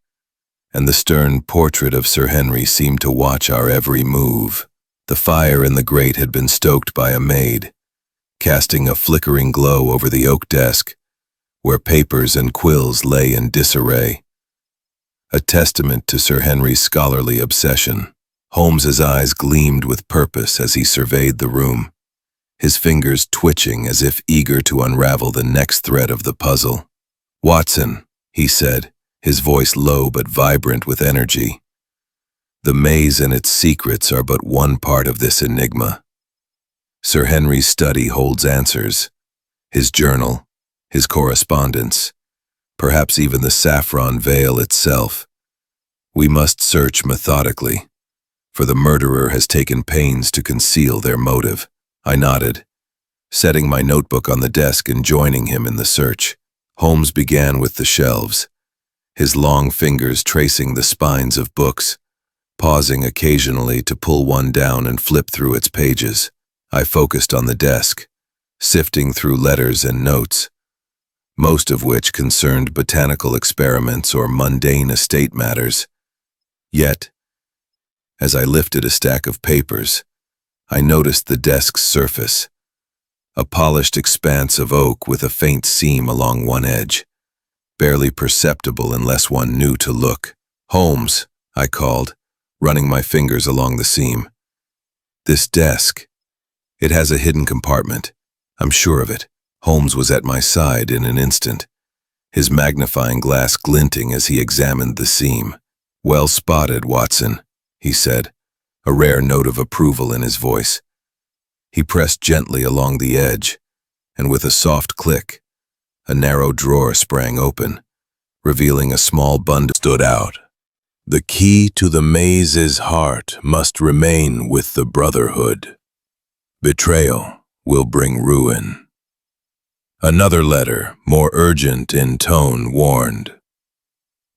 and the stern portrait of Sir Henry seemed to watch our every move. The fire in the grate had been stoked by a maid, casting a flickering glow over the oak desk, where papers and quills lay in disarray. A testament to Sir Henry's scholarly obsession. Holmes's eyes gleamed with purpose as he surveyed the room, his fingers twitching as if eager to unravel the next thread of the puzzle. Watson, he said, his voice low but vibrant with energy. The maze and its secrets are but one part of this enigma. Sir Henry's study holds answers. His journal, his correspondence, perhaps even the saffron veil itself. We must search methodically, for the murderer has taken pains to conceal their motive. I nodded, setting my notebook on the desk and joining him in the search. Holmes began with the shelves, his long fingers tracing the spines of books, pausing occasionally to pull one down and flip through its pages. I focused on the desk, sifting through letters and notes, most of which concerned botanical experiments or mundane estate matters. Yet, as I lifted a stack of papers, I noticed the desk's surface, a polished expanse of oak with a faint seam along one edge, barely perceptible unless one knew to look. Holmes, I called, running my fingers along the seam. This desk, it has a hidden compartment. I'm sure of it. Holmes was at my side in an instant, his magnifying glass glinting as he examined the seam. Well spotted, Watson, he said, a rare note of approval in his voice. He pressed gently along the edge, and with a soft click, a narrow drawer sprang open, revealing a small bundle stood out. The key to the maze's heart must remain with the Brotherhood. Betrayal will bring ruin. Another letter, more urgent in tone, warned.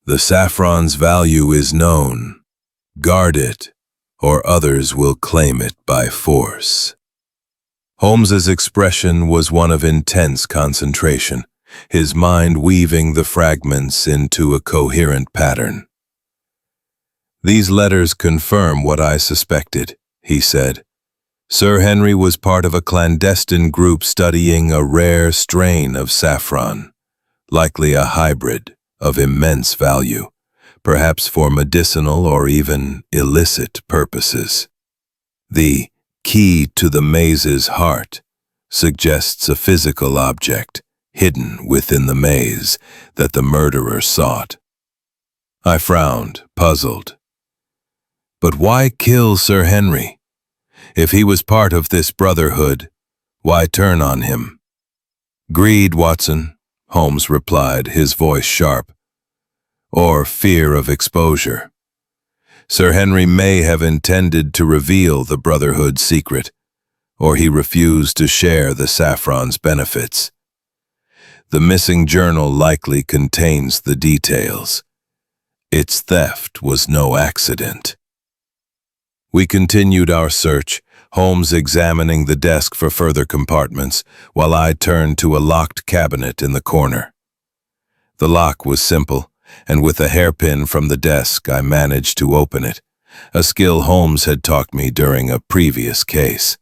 The saffron's value is known. Guard it, or others will claim it by force. Holmes's expression was one of intense concentration, his mind weaving the fragments into a coherent pattern. "These letters confirm what I suspected," he said. "Sir Henry was part of a clandestine group studying a rare strain of saffron, likely a hybrid of immense value, perhaps for medicinal or even illicit purposes. The key to the maze's heart suggests a physical object hidden within the maze that the murderer sought." I frowned, puzzled. But why kill Sir Henry? If he was part of this brotherhood, why turn on him? "Greed, Watson," Holmes replied, his voice sharp. "Or fear of exposure. Sir Henry may have intended to reveal the brotherhood's secret, or he refused to share the saffron's benefits. The missing journal likely contains the details. Its theft was no accident." We continued our search, Holmes examining the desk for further compartments, while I turned to a locked cabinet in the corner. The lock was simple, and with a hairpin from the desk I managed to open it, a skill Holmes had taught me during a previous case.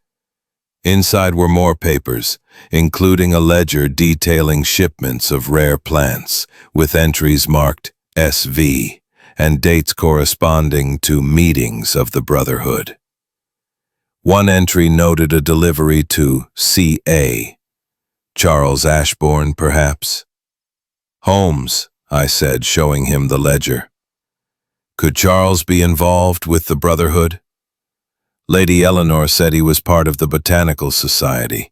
Inside were more papers, including a ledger detailing shipments of rare plants, with entries marked SV and dates corresponding to meetings of the Brotherhood. One entry noted a delivery to C.A. Charles Ashbourne, perhaps? "Holmes," I said, showing him the ledger. "Could Charles be involved with the Brotherhood? Lady Eleanor said he was part of the Botanical Society,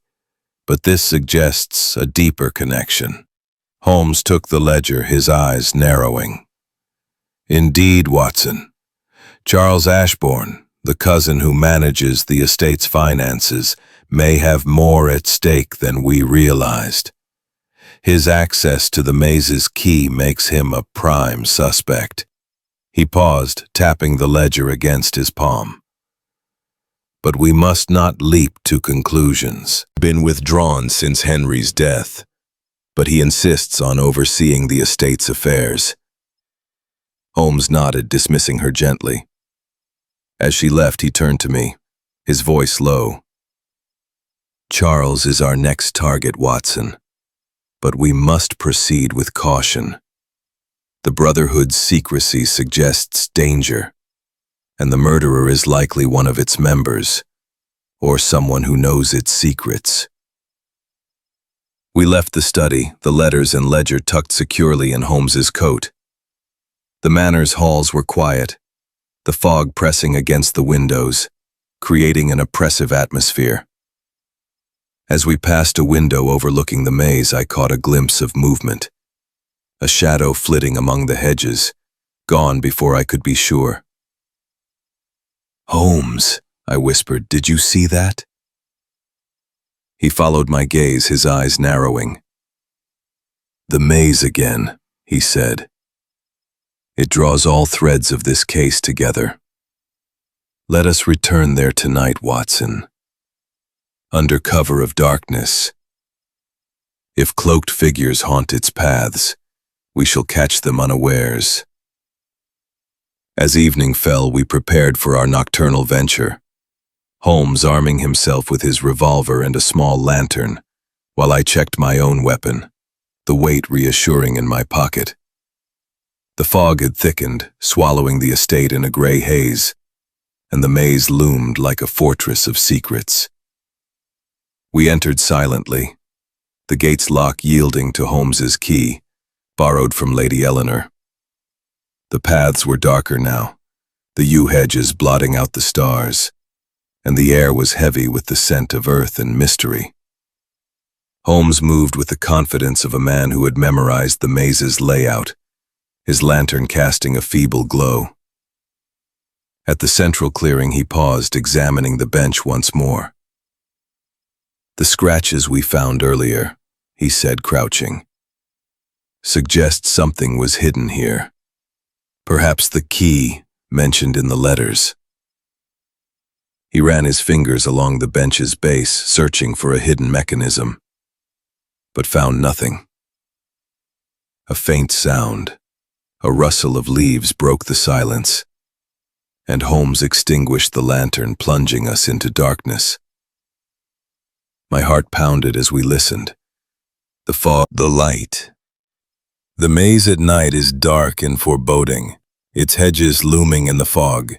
but this suggests a deeper connection." Holmes took the ledger, his eyes narrowing. "Indeed, Watson. Charles Ashbourne, the cousin who manages the estate's finances, may have more at stake than we realized. His access to the maze's key makes him a prime suspect." He paused, tapping the ledger against his palm. "But we must not leap to conclusions. Been withdrawn since Henry's death, but he insists on overseeing the estate's affairs." Holmes nodded, dismissing her gently. As she left, he turned to me, his voice low. "Charles is our next target, Watson, but we must proceed with caution. The Brotherhood's secrecy suggests danger, and the murderer is likely one of its members, or someone who knows its secrets." We left the study, the letters and ledger tucked securely in Holmes's coat. The manor's halls were quiet, the fog pressing against the windows, creating an oppressive atmosphere. As we passed a window overlooking the maze, I caught a glimpse of movement, a shadow flitting among the hedges, gone before I could be sure. "Holmes," I whispered, "did you see that?" He followed my gaze, his eyes narrowing. "The maze again," he said. "It draws all threads of this case together. Let us return there tonight, Watson. Under cover of darkness. If cloaked figures haunt its paths, we shall catch them unawares." As evening fell, we prepared for our nocturnal venture, Holmes arming himself with his revolver and a small lantern, while I checked my own weapon, the weight reassuring in my pocket. The fog had thickened, swallowing the estate in a gray haze, and the maze loomed like a fortress of secrets. We entered silently, the gate's lock yielding to Holmes's key, borrowed from Lady Eleanor. The paths were darker now, the yew hedges blotting out the stars, and the air was heavy with the scent of earth and mystery. Holmes moved with the confidence of a man who had memorized the maze's layout, his lantern casting a feeble glow. At the central clearing, he paused, examining the bench once more. "The scratches we found earlier," he said, crouching, "suggest something was hidden here. Perhaps the key mentioned in the letters." He ran his fingers along the bench's base, searching for a hidden mechanism, but found nothing. A faint sound, a rustle of leaves broke the silence, and Holmes extinguished the lantern, plunging us into darkness. My heart pounded as we listened. The fog, the light. The maze at night is dark and foreboding, its hedges looming in the fog.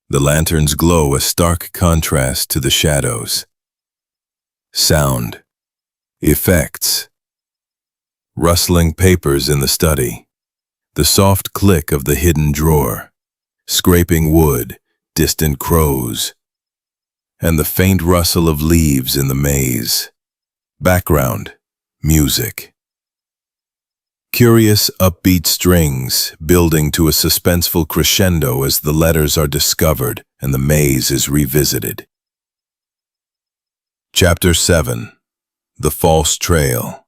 The lantern's glow a stark contrast to the shadows. Sound. Effects. Rustling papers in the study. The soft click of the hidden drawer. Scraping wood, distant crows. And the faint rustle of leaves in the maze. Background. Music. Curious, upbeat strings, building to a suspenseful crescendo as the letters are discovered and the maze is revisited. Chapter 7. The False Trail.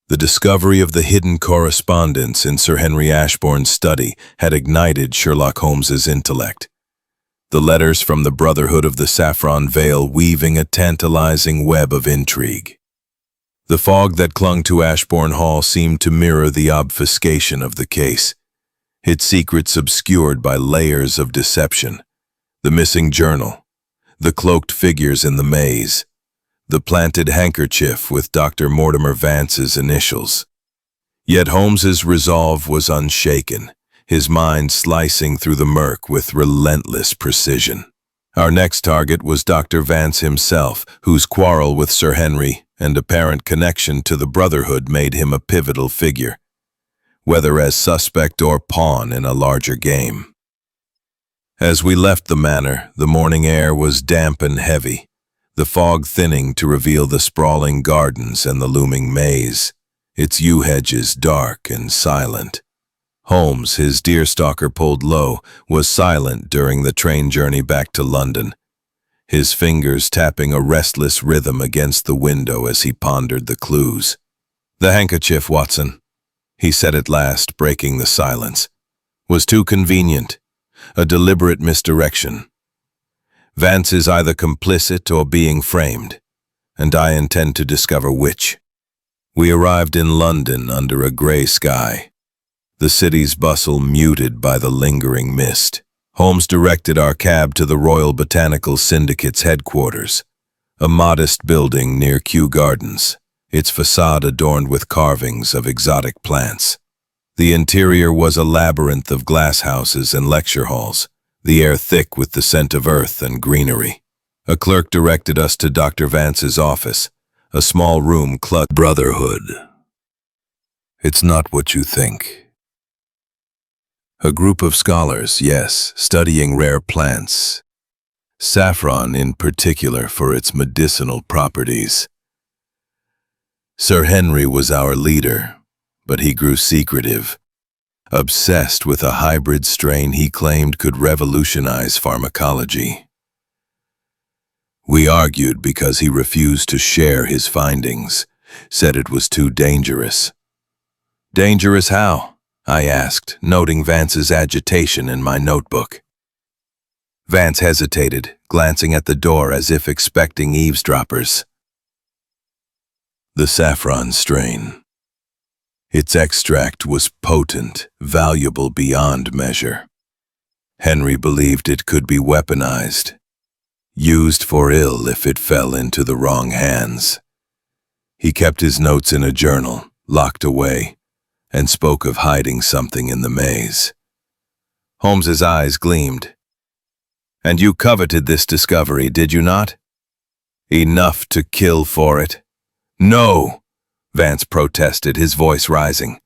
The discovery of the hidden correspondence in Sir Henry Ashbourne's study had ignited Sherlock Holmes's intellect. The letters from the Brotherhood of the Saffron Veil weaving a tantalizing web of intrigue. The fog that clung to Ashbourne Hall seemed to mirror the obfuscation of the case, its secrets obscured by layers of deception. The missing journal, the cloaked figures in the maze, the planted handkerchief with Dr. Mortimer Vance's initials. Yet Holmes's resolve was unshaken, his mind slicing through the murk with relentless precision. Our next target was Dr. Vance himself, whose quarrel with Sir Henry and apparent connection to the Brotherhood made him a pivotal figure, whether as suspect or pawn in a larger game. As we left the manor, the morning air was damp and heavy, the fog thinning to reveal the sprawling gardens and the looming maze, its yew hedges dark and silent. Holmes, his deerstalker pulled low, was silent during the train journey back to London, his fingers tapping a restless rhythm against the window as he pondered the clues. "The handkerchief, Watson," he said at last, breaking the silence, "was too convenient, a deliberate misdirection. Vance is either complicit or being framed, and I intend to discover which." We arrived in London under a gray sky, the city's bustle muted by the lingering mist. Holmes directed our cab to the Royal Botanical Syndicate's headquarters, a modest building near Kew Gardens, its facade adorned with carvings of exotic plants. The interior was a labyrinth of glass houses and lecture halls, the air thick with the scent of earth and greenery. A clerk directed us to Dr. Vance's office, a small room cluttered. "Brotherhood. It's not what you think. A group of scholars, yes, studying rare plants. Saffron in particular for its medicinal properties. Sir Henry was our leader, but he grew secretive, obsessed with a hybrid strain he claimed could revolutionize pharmacology. We argued because he refused to share his findings, said it was too dangerous. "Dangerous how?" I asked, noting Vance's agitation in my notebook. Vance hesitated, glancing at the door as if expecting eavesdroppers. "The saffron strain. Its extract was potent, valuable beyond measure. Henry believed it could be weaponized, used for ill if it fell into the wrong hands. He kept his notes in a journal, locked away, and spoke of hiding something in the maze." Holmes's eyes gleamed. "And you coveted this discovery, did you not? Enough to kill for it?" "No!" Vance protested, his voice rising.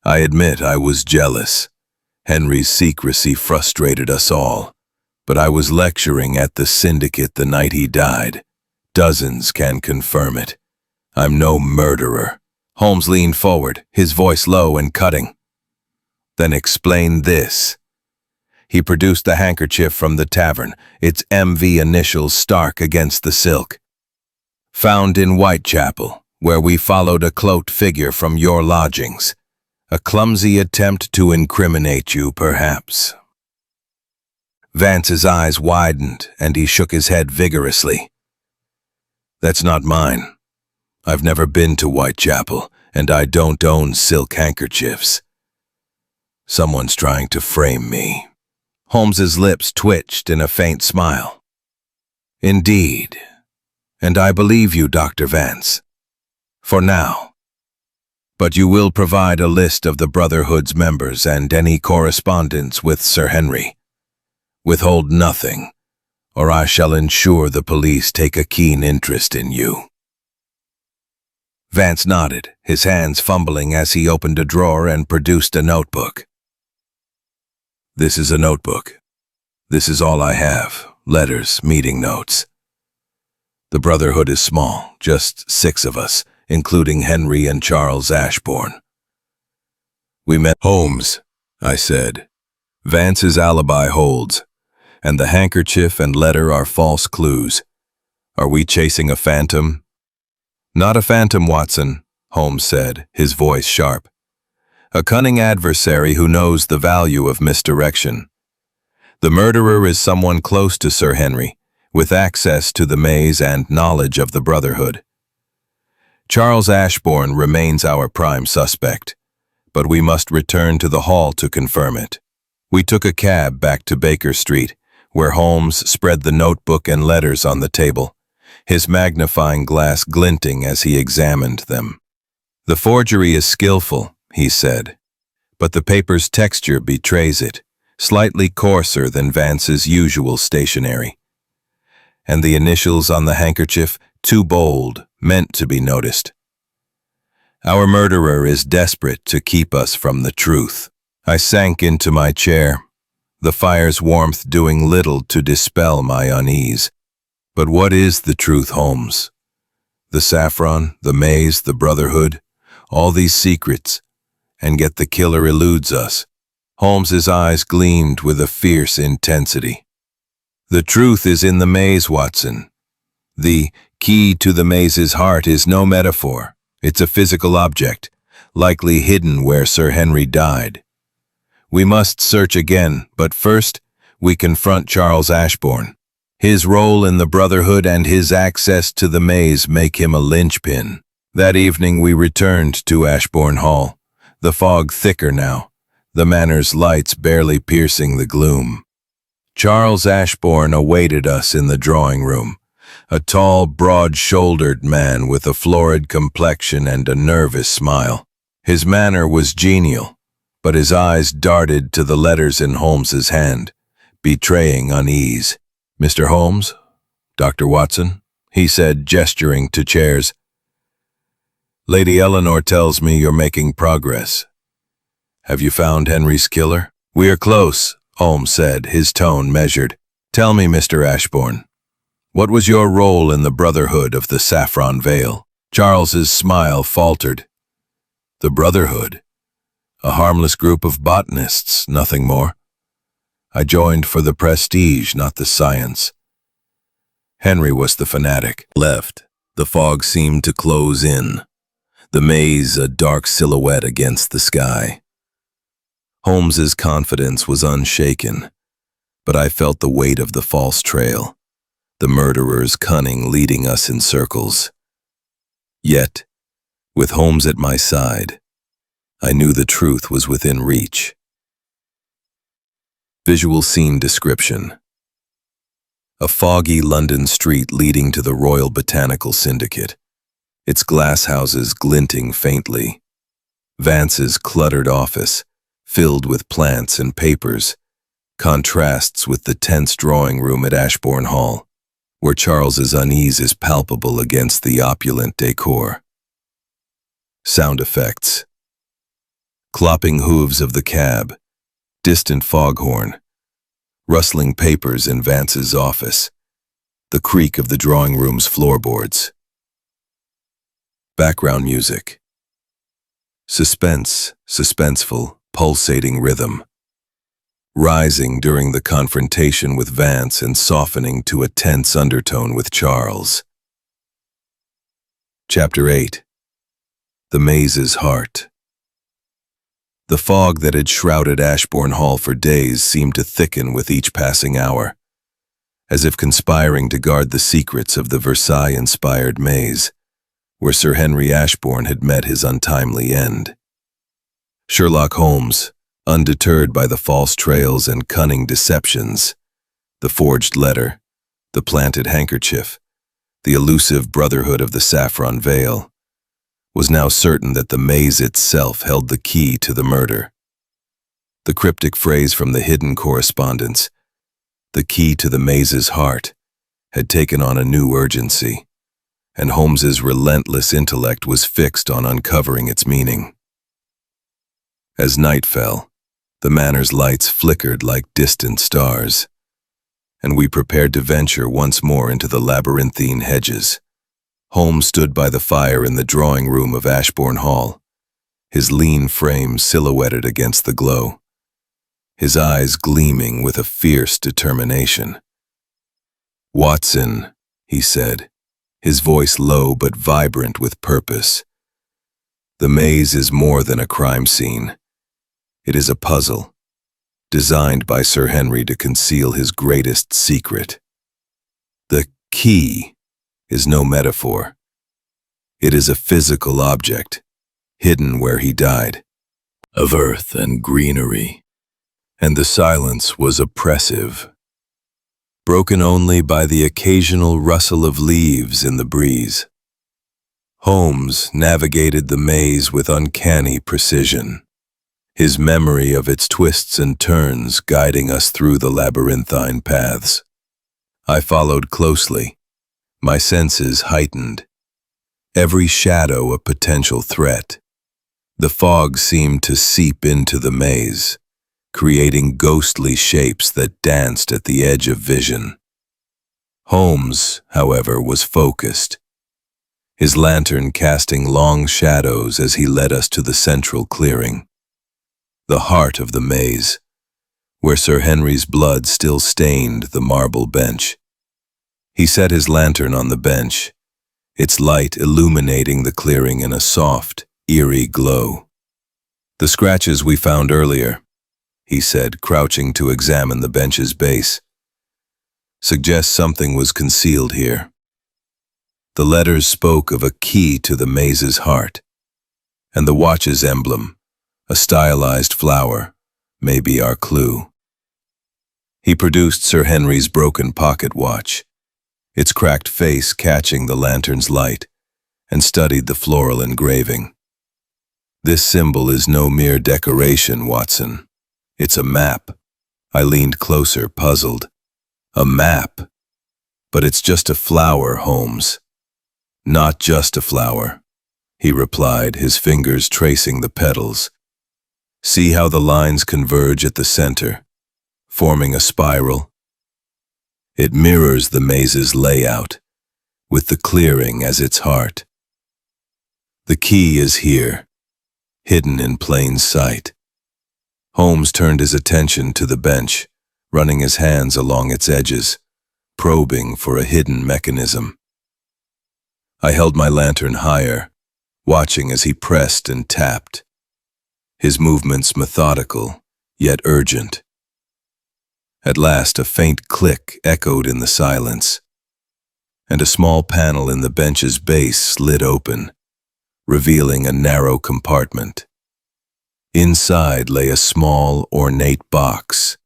"I admit I was jealous. Henry's secrecy frustrated us all. But I was lecturing at the syndicate the night he died. Dozens can confirm it. I'm no murderer." Holmes leaned forward, his voice low and cutting. "Then explain this." He produced the handkerchief from the tavern, its MV initials stark against the silk. "Found in Whitechapel, where we followed a cloaked figure from your lodgings. A clumsy attempt to incriminate you, perhaps." Vance's eyes widened, and he shook his head vigorously. That's not mine. I've never been to Whitechapel, and I don't own silk handkerchiefs. Someone's trying to frame me. Holmes's lips twitched in a faint smile. Indeed. And I believe you, Dr. Vance. For now. But you will provide a list of the Brotherhood's members and any correspondence with Sir Henry. Withhold nothing, or I shall ensure the police take a keen interest in you. Vance nodded, his hands fumbling as he opened a drawer and produced a notebook. This is a notebook. This is all I have, letters, meeting notes. The Brotherhood is small, just 6 of us, including Henry and Charles Ashbourne. We met Holmes, I said. Vance's alibi holds, and the handkerchief and letter are false clues. Are we chasing a phantom? Not a phantom, Watson, Holmes said, his voice sharp. A cunning adversary who knows the value of misdirection. The murderer is someone close to Sir Henry, with access to the maze and knowledge of the Brotherhood. Charles Ashbourne remains our prime suspect, but we must return to the hall to confirm it. We took a cab back to Baker Street, where Holmes spread the notebook and letters on the table, his magnifying glass glinting as he examined them. The forgery is skillful, he said, but the paper's texture betrays it, slightly coarser than Vance's usual stationery. And the initials on the handkerchief, too bold, meant to be noticed. Our murderer is desperate to keep us from the truth. I sank into my chair, the fire's warmth doing little to dispel my unease. But what is the truth, Holmes? The saffron, the maze, the Brotherhood, all these secrets, and yet the killer eludes us. Holmes's eyes gleamed with a fierce intensity. The truth is in the maze, Watson. The key to the maze's heart is no metaphor. It's a physical object, likely hidden where Sir Henry died. We must search again, but first, we confront Charles Ashbourne. His role in the Brotherhood and his access to the maze make him a linchpin. That evening we returned to Ashbourne Hall, the fog thicker now, the manor's lights barely piercing the gloom. Charles Ashbourne awaited us in the drawing room, a tall, broad-shouldered man with a florid complexion and a nervous smile. His manner was genial, but his eyes darted to the letters in Holmes's hand, betraying unease. Mr. Holmes? Dr. Watson? He said, gesturing to chairs. Lady Eleanor tells me you're making progress. Have you found Henry's killer? We are close, Holmes said, his tone measured. Tell me, Mr. Ashbourne, what was your role in the Brotherhood of the Saffron Veil? Charles's smile faltered. The Brotherhood? A harmless group of botanists, nothing more. I joined for the prestige, not the science. Henry was the fanatic. Left. The fog seemed to close in, the maze a dark silhouette against the sky. Holmes's confidence was unshaken, but I felt the weight of the false trail, the murderer's cunning leading us in circles. Yet, with Holmes at my side, I knew the truth was within reach. Visual scene description. A foggy London street leading to the Royal Botanical Syndicate, its glass houses glinting faintly. Vance's cluttered office, filled with plants and papers, contrasts with the tense drawing room at Ashbourne Hall, where Charles's unease is palpable against the opulent decor. Sound effects. Clopping hooves of the cab, distant foghorn, rustling papers in Vance's office, the creak of the drawing room's floorboards. Background music. Suspense, suspenseful, pulsating rhythm, rising during the confrontation with Vance and softening to a tense undertone with Charles. Chapter 8. The Maze's Heart. The fog that had shrouded Ashbourne Hall for days seemed to thicken with each passing hour, as if conspiring to guard the secrets of the Versailles-inspired maze, where Sir Henry Ashbourne had met his untimely end. Sherlock Holmes, undeterred by the false trails and cunning deceptions, the forged letter, the planted handkerchief, the elusive brotherhood of the saffron veil, was now certain that the maze itself held the key to the murder. The cryptic phrase from the hidden correspondence, "the key to the maze's heart," had taken on a new urgency, and Holmes's relentless intellect was fixed on uncovering its meaning. As night fell, the manor's lights flickered like distant stars, and we prepared to venture once more into the labyrinthine hedges. Holmes stood by the fire in the drawing room of Ashbourne Hall, his lean frame silhouetted against the glow, his eyes gleaming with a fierce determination. "Watson," he said, his voice low but vibrant with purpose, "the maze is more than a crime scene. It is a puzzle, designed by Sir Henry to conceal his greatest secret. The key is no metaphor. It is a physical object, hidden where he died, of earth and greenery, and the silence was oppressive, broken only by the occasional rustle of leaves in the breeze. Holmes navigated the maze with uncanny precision, his memory of its twists and turns guiding us through the labyrinthine paths. I followed closely, my senses heightened, every shadow a potential threat. The fog seemed to seep into the maze, creating ghostly shapes that danced at the edge of vision. Holmes, however, was focused, his lantern casting long shadows as he led us to the central clearing, the heart of the maze, where Sir Henry's blood still stained the marble bench. He set his lantern on the bench, its light illuminating the clearing in a soft, eerie glow. "The scratches we found earlier," he said, crouching to examine the bench's base, "suggest something was concealed here. The letters spoke of a key to the maze's heart, and the watch's emblem, a stylized flower, may be our clue." He produced Sir Henry's broken pocket watch, its cracked face catching the lantern's light, and studied the floral engraving. "This symbol is no mere decoration, Watson. It's a map." I leaned closer, puzzled. "A map? But it's just a flower, Holmes." "Not just a flower," he replied, his fingers tracing the petals. "See how the lines converge at the center, forming a spiral? It mirrors the maze's layout, with the clearing as its heart. The key is here, hidden in plain sight." Holmes turned his attention to the bench, running his hands along its edges, probing for a hidden mechanism. I held my lantern higher, watching as he pressed and tapped, his movements methodical, yet urgent. At last, a faint click echoed in the silence, and a small panel in the bench's base slid open, revealing a narrow compartment. Inside lay a small, ornate box,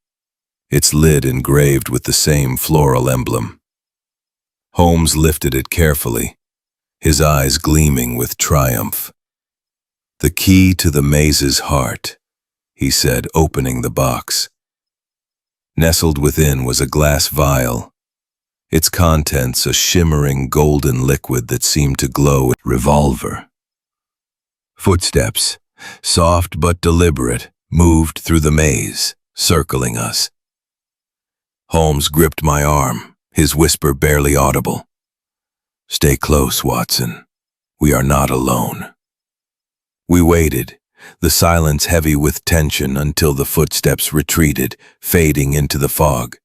its lid engraved with the same floral emblem. Holmes lifted it carefully, his eyes gleaming with triumph. "The key to the maze's heart," he said, opening the box. Nestled within was a glass vial, its contents a shimmering golden liquid that seemed to glow. Revolver. Footsteps, soft but deliberate, moved through the maze, circling us. Holmes gripped my arm, his whisper barely audible. "Stay close, Watson. We are not alone." We waited, the silence heavy with tension, until the footsteps retreated, fading into the fog.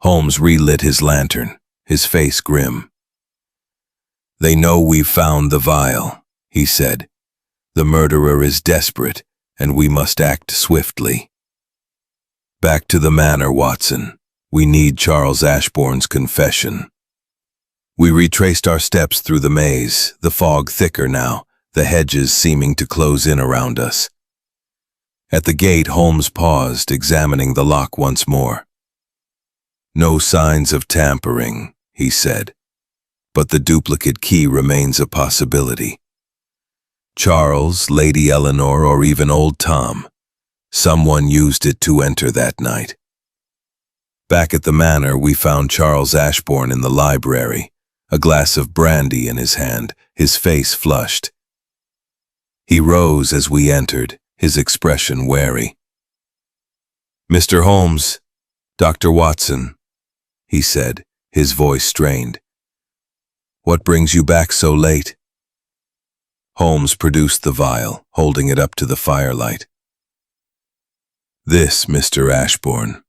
Holmes relit his lantern, his face grim. "They know we've found the vial," he said. "The murderer is desperate, and we must act swiftly. Back to the manor, Watson. We need Charles Ashbourne's confession. We retraced our steps through the maze, the fog thicker now, the hedges seeming to close in around us. At the gate, Holmes paused, examining the lock once more. No signs of tampering, he said, but the duplicate key remains a possibility. Charles, Lady Eleanor, or even old Tom. Someone used it to enter that night. Back at the manor, we found Charles Ashbourne in the library, a glass of brandy in his hand, his face flushed. He rose as we entered, his expression wary. "Mr. Holmes, Dr. Watson," he said, his voice strained. "What brings you back so late?" Holmes produced the vial, holding it up to the firelight. "This, Mr. Ashbourne.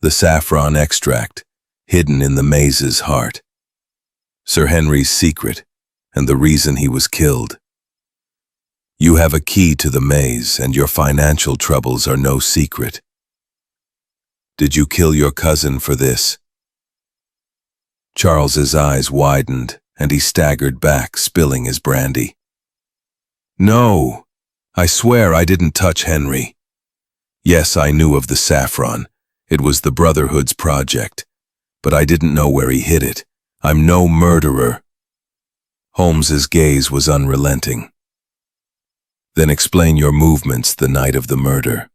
The saffron extract, hidden in the maze's heart. Sir Henry's secret, and the reason he was killed. You have a key to the maze, and your financial troubles are no secret. Did you kill your cousin for this?" Charles's eyes widened, and he staggered back, spilling his brandy. "No, I swear I didn't touch Henry. Yes, I knew of the saffron. It was the Brotherhood's project, but I didn't know where he hid it. I'm no murderer." Holmes's gaze was unrelenting. "Then explain your movements the night of the murder.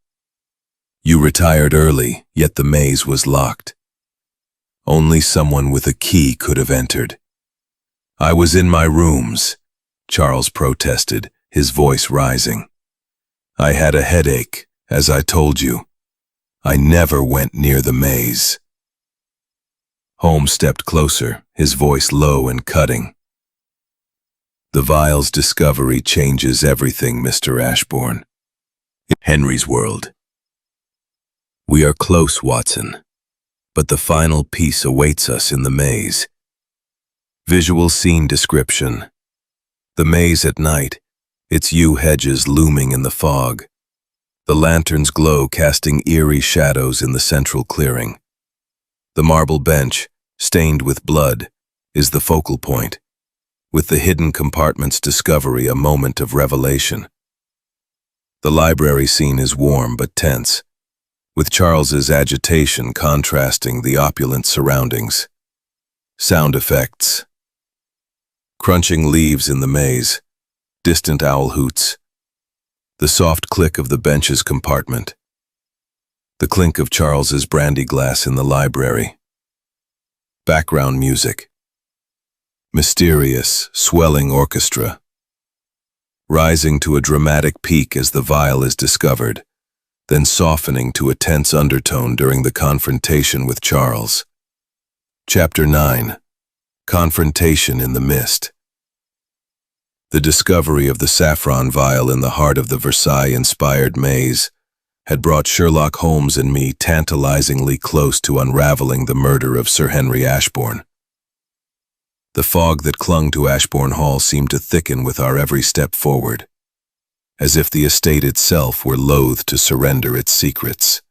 You retired early, yet the maze was locked. Only someone with a key could have entered." "I was in my rooms," Charles protested, his voice rising. "I had a headache, as I told you. I never went near the maze." Holmes stepped closer, his voice low and cutting. "The vial's discovery changes everything, Mr. Ashbourne. Henry's world. We are close, Watson, but the final piece awaits us in the maze. Visual scene description. The maze at night, its yew hedges looming in the fog. The lantern's glow casting eerie shadows in the central clearing. The marble bench, stained with blood, is the focal point, with the hidden compartment's discovery a moment of revelation. The library scene is warm but tense, with Charles's agitation contrasting the opulent surroundings. Sound effects. Crunching leaves in the maze, distant owl hoots, the soft click of the bench's compartment, the clink of Charles's brandy glass in the library. Background music. Mysterious, swelling orchestra, rising to a dramatic peak as the vial is discovered, then softening to a tense undertone during the confrontation with Charles. Chapter 9. Confrontation in the Mist. The discovery of the saffron vial in the heart of the Versailles-inspired maze had brought Sherlock Holmes and me tantalizingly close to unraveling the murder of Sir Henry Ashbourne. The fog that clung to Ashbourne Hall seemed to thicken with our every step forward, as if the estate itself were loath to surrender its secrets.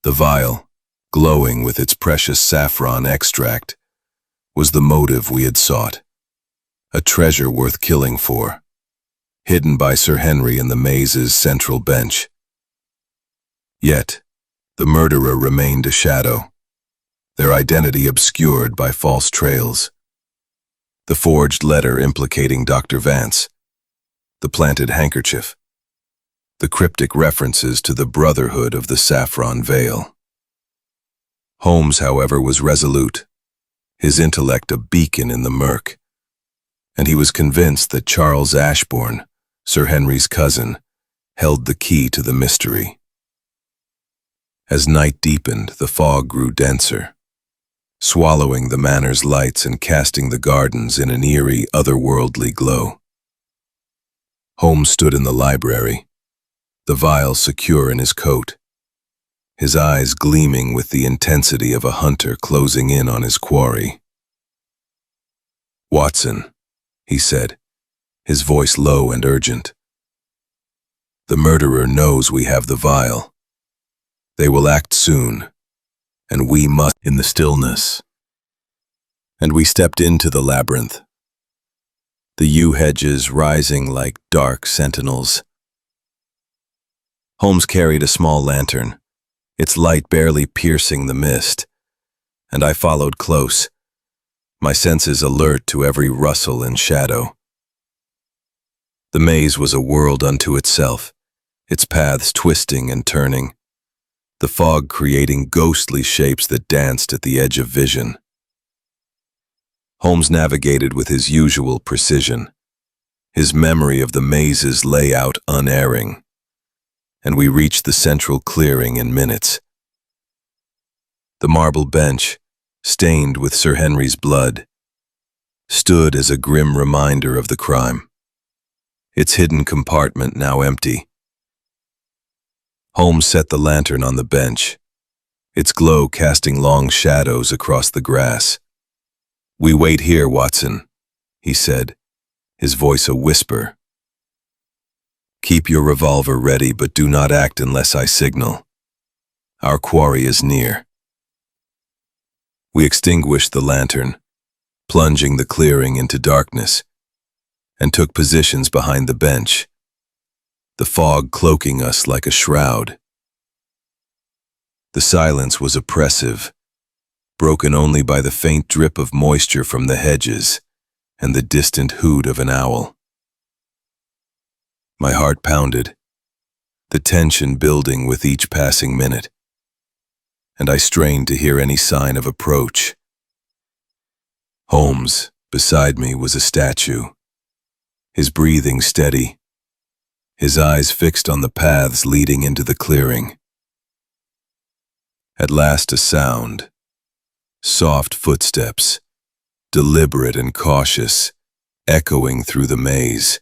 The vial, glowing with its precious saffron extract, was the motive we had sought. A treasure worth killing for, hidden by Sir Henry in the maze's central bench. Yet, the murderer remained a shadow, their identity obscured by false trails. The forged letter implicating Dr. Vance, the planted handkerchief, the cryptic references to the Brotherhood of the Saffron Veil. Holmes, however, was resolute, his intellect a beacon in the murk, and he was convinced that Charles Ashbourne, Sir Henry's cousin, held the key to the mystery. As night deepened, the fog grew denser, swallowing the manor's lights and casting the gardens in an eerie, otherworldly glow. Holmes stood in the library, the vial secure in his coat, his eyes gleaming with the intensity of a hunter closing in on his quarry. "Watson," he said, his voice low and urgent, The murderer knows we have the vial. They will act soon, and we must in the stillness. And we stepped into the labyrinth, the yew hedges rising like dark sentinels. Holmes carried a small lantern, its light barely piercing the mist, and I followed close, my senses alert to every rustle and shadow. The maze was a world unto itself, its paths twisting and turning, the fog creating ghostly shapes that danced at the edge of vision. Holmes navigated with his usual precision, his memory of the maze's layout unerring, and we reached the central clearing in minutes. The marble bench, stained with Sir Henry's blood, stood as a grim reminder of the crime, its hidden compartment now empty. Holmes set the lantern on the bench, its glow casting long shadows across the grass. "We wait here, Watson," he said, his voice a whisper. "Keep your revolver ready, but do not act unless I signal. Our quarry is near." We extinguished the lantern, plunging the clearing into darkness, and took positions behind the bench, the fog cloaking us like a shroud. The silence was oppressive, broken only by the faint drip of moisture from the hedges and the distant hoot of an owl. My heart pounded, the tension building with each passing minute, and I strained to hear any sign of approach. Holmes, beside me, was a statue, his breathing steady, his eyes fixed on the paths leading into the clearing. At last a sound, soft footsteps, deliberate and cautious, echoing through the maze.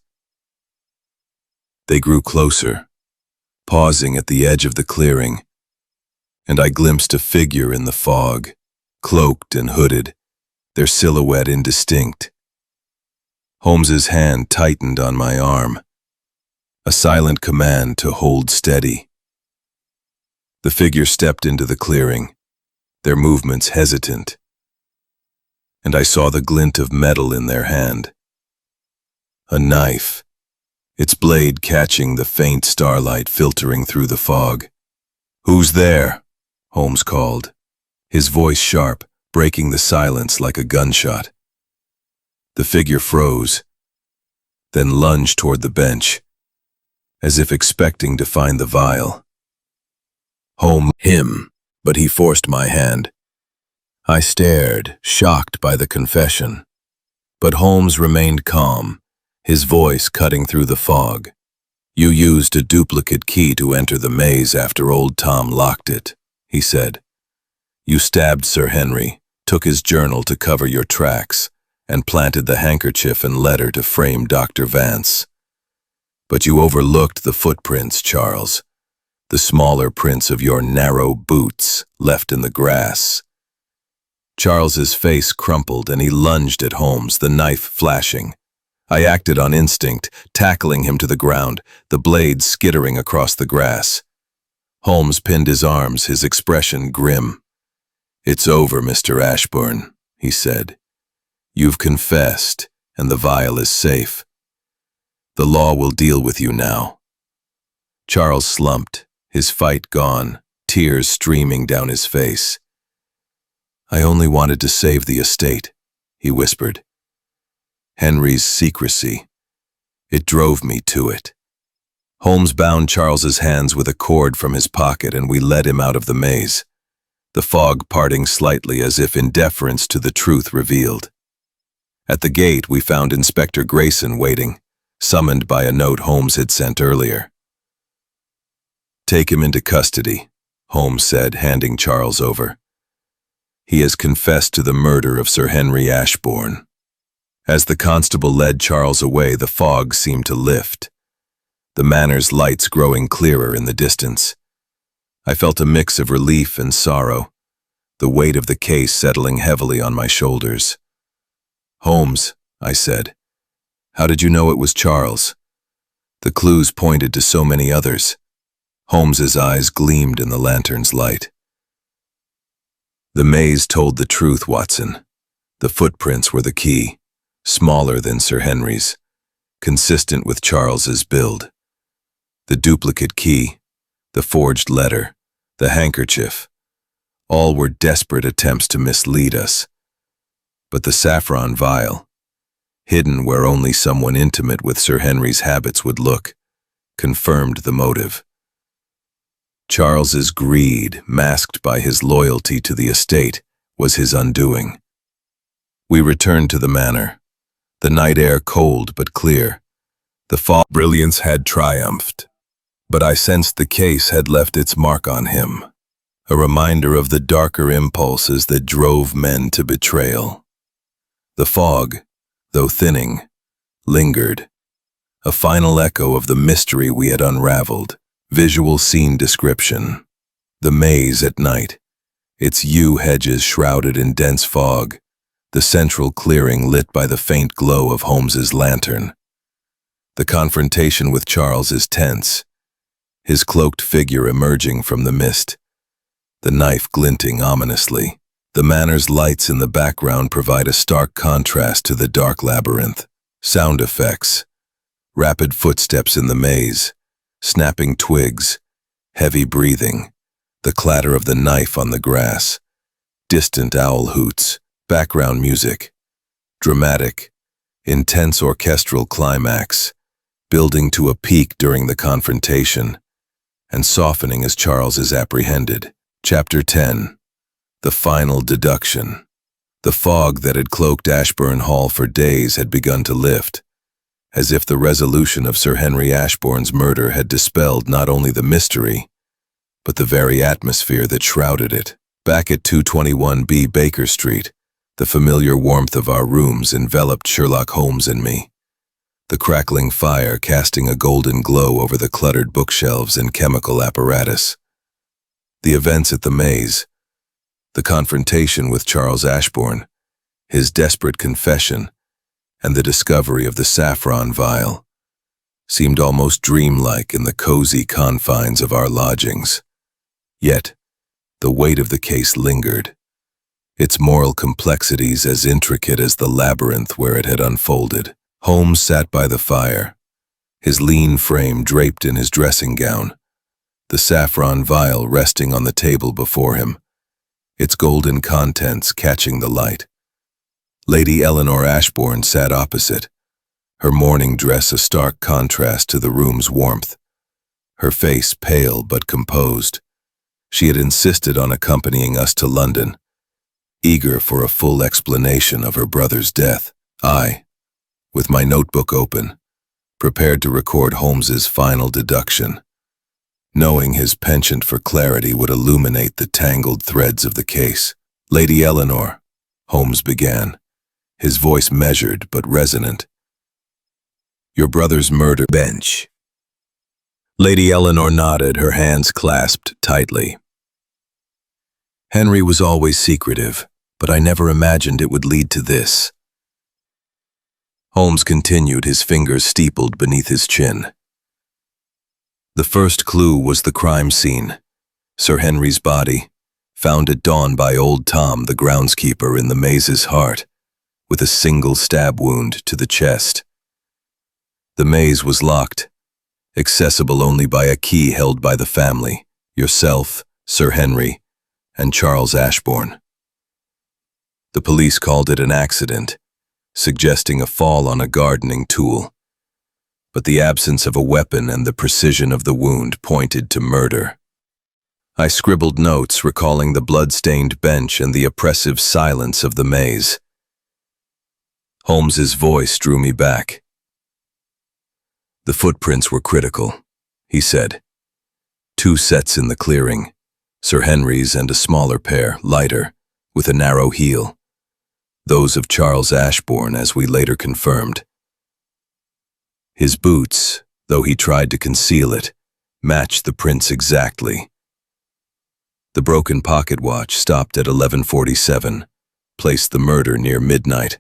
They grew closer, pausing at the edge of the clearing, and I glimpsed a figure in the fog, cloaked and hooded, their silhouette indistinct. Holmes's hand tightened on my arm, a silent command to hold steady. The figure stepped into the clearing, their movements hesitant, and I saw the glint of metal in their hand. A knife, its blade catching the faint starlight filtering through the fog. "Who's there?" Holmes called, his voice sharp, breaking the silence like a gunshot. The figure froze, then lunged toward the bench, as if expecting to find the vial. Him, but he forced my hand. I stared, shocked by the confession, but Holmes remained calm, his voice cutting through the fog. "You used a duplicate key to enter the maze after old Tom locked it," he said. "You stabbed Sir Henry, took his journal to cover your tracks, and planted the handkerchief and letter to frame Dr. Vance. But you overlooked the footprints, Charles, the smaller prints of your narrow boots left in the grass." Charles's face crumpled and he lunged at Holmes, the knife flashing. I acted on instinct, tackling him to the ground, the blade skittering across the grass. Holmes pinned his arms, his expression grim. "It's over, Mr. Ashburn," he said. "You've confessed, and the vial is safe. The law will deal with you now." Charles slumped, his fight gone, tears streaming down his face. "I only wanted to save the estate," he whispered. "Henry's secrecy. It drove me to it." Holmes bound Charles's hands with a cord from his pocket and we led him out of the maze, the fog parting slightly as if in deference to the truth revealed. At the gate we found Inspector Grayson waiting, summoned by a note Holmes had sent earlier. "Take him into custody," Holmes said, handing Charles over. "He has confessed to the murder of Sir Henry Ashbourne." As the constable led Charles away, the fog seemed to lift, the manor's lights growing clearer in the distance. I felt a mix of relief and sorrow, the weight of the case settling heavily on my shoulders. "Holmes," I said, "how did you know it was Charles?" The clues pointed to so many others. Holmes's eyes gleamed in the lantern's light. The maze told the truth, Watson. The footprints were the key, smaller than Sir Henry's, consistent with Charles's build. The duplicate key, the forged letter, the handkerchief, all were desperate attempts to mislead us. But the saffron vial, hidden where only someone intimate with Sir Henry's habits would look, confirmed the motive. Charles's greed, masked by his loyalty to the estate, was his undoing. We returned to the manor, the night air cold but clear. The fog brilliance had triumphed, but I sensed the case had left its mark on him, a reminder of the darker impulses that drove men to betrayal. The fog, though thinning, lingered, a final echo of the mystery we had unraveled. Visual scene description. The maze at night, its yew hedges shrouded in dense fog, the central clearing lit by the faint glow of Holmes's lantern. The confrontation with Charles is tense, his cloaked figure emerging from the mist, the knife glinting ominously. The manor's lights in the background provide a stark contrast to the dark labyrinth. Sound effects, rapid footsteps in the maze, snapping twigs, heavy breathing, the clatter of the knife on the grass, distant owl hoots, background music, dramatic, intense orchestral climax, building to a peak during the confrontation, and softening as Charles is apprehended. Chapter 10. The final deduction. The fog that had cloaked Ashbourne Hall for days had begun to lift, as if the resolution of Sir Henry Ashbourne's murder had dispelled not only the mystery, but the very atmosphere that shrouded it. Back at 221B Baker Street, the familiar warmth of our rooms enveloped Sherlock Holmes and me, the crackling fire casting a golden glow over the cluttered bookshelves and chemical apparatus. The events at the maze, the confrontation with Charles Ashbourne, his desperate confession, and the discovery of the saffron vial seemed almost dreamlike in the cozy confines of our lodgings. Yet, the weight of the case lingered, its moral complexities as intricate as the labyrinth where it had unfolded. Holmes sat by the fire, his lean frame draped in his dressing gown, the saffron vial resting on the table before him, its golden contents catching the light. Lady Eleanor Ashbourne sat opposite, her mourning dress a stark contrast to the room's warmth, her face pale but composed. She had insisted on accompanying us to London, eager for a full explanation of her brother's death. I, with my notebook open, prepared to record Holmes's final deduction, knowing his penchant for clarity would illuminate the tangled threads of the case. Lady Eleanor, Holmes began, his voice measured but resonant. Your brother's murder bench. Lady Eleanor nodded, her hands clasped tightly. Henry was always secretive, but I never imagined it would lead to this. Holmes continued, his fingers steepled beneath his chin. The first clue was the crime scene, Sir Henry's body, found at dawn by old Tom, the groundskeeper, in the maze's heart, with a single stab wound to the chest. The maze was locked, accessible only by a key held by the family, yourself, Sir Henry, and Charles Ashbourne. The police called it an accident, suggesting a fall on a gardening tool, but the absence of a weapon and the precision of the wound pointed to murder. I scribbled notes recalling the blood-stained bench and the oppressive silence of the maze. Holmes's voice drew me back. The footprints were critical, he said. 2 sets in the clearing, Sir Henry's and a smaller pair, lighter, with a narrow heel. Those of Charles Ashbourne, as we later confirmed. His boots, though he tried to conceal it, matched the prints exactly. The broken pocket watch, stopped at 11:47, placed the murder near midnight.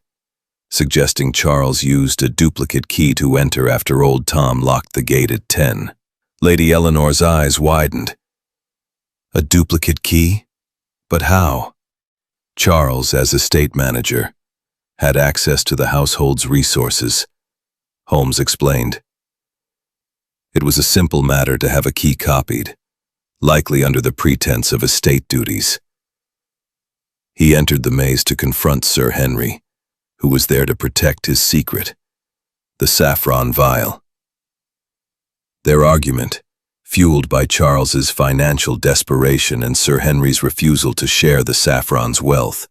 suggesting Charles used a duplicate key to enter after old Tom locked the gate at 10. Lady Eleanor's eyes widened. A duplicate key? But how? Charles, as estate manager, had access to the household's resources. Holmes explained. It was a simple matter to have a key copied, likely under the pretense of estate duties. He entered the maze to confront Sir Henry, who was there to protect his secret, the saffron vial. Their argument, fueled by Charles's financial desperation and Sir Henry's refusal to share the saffron's wealth,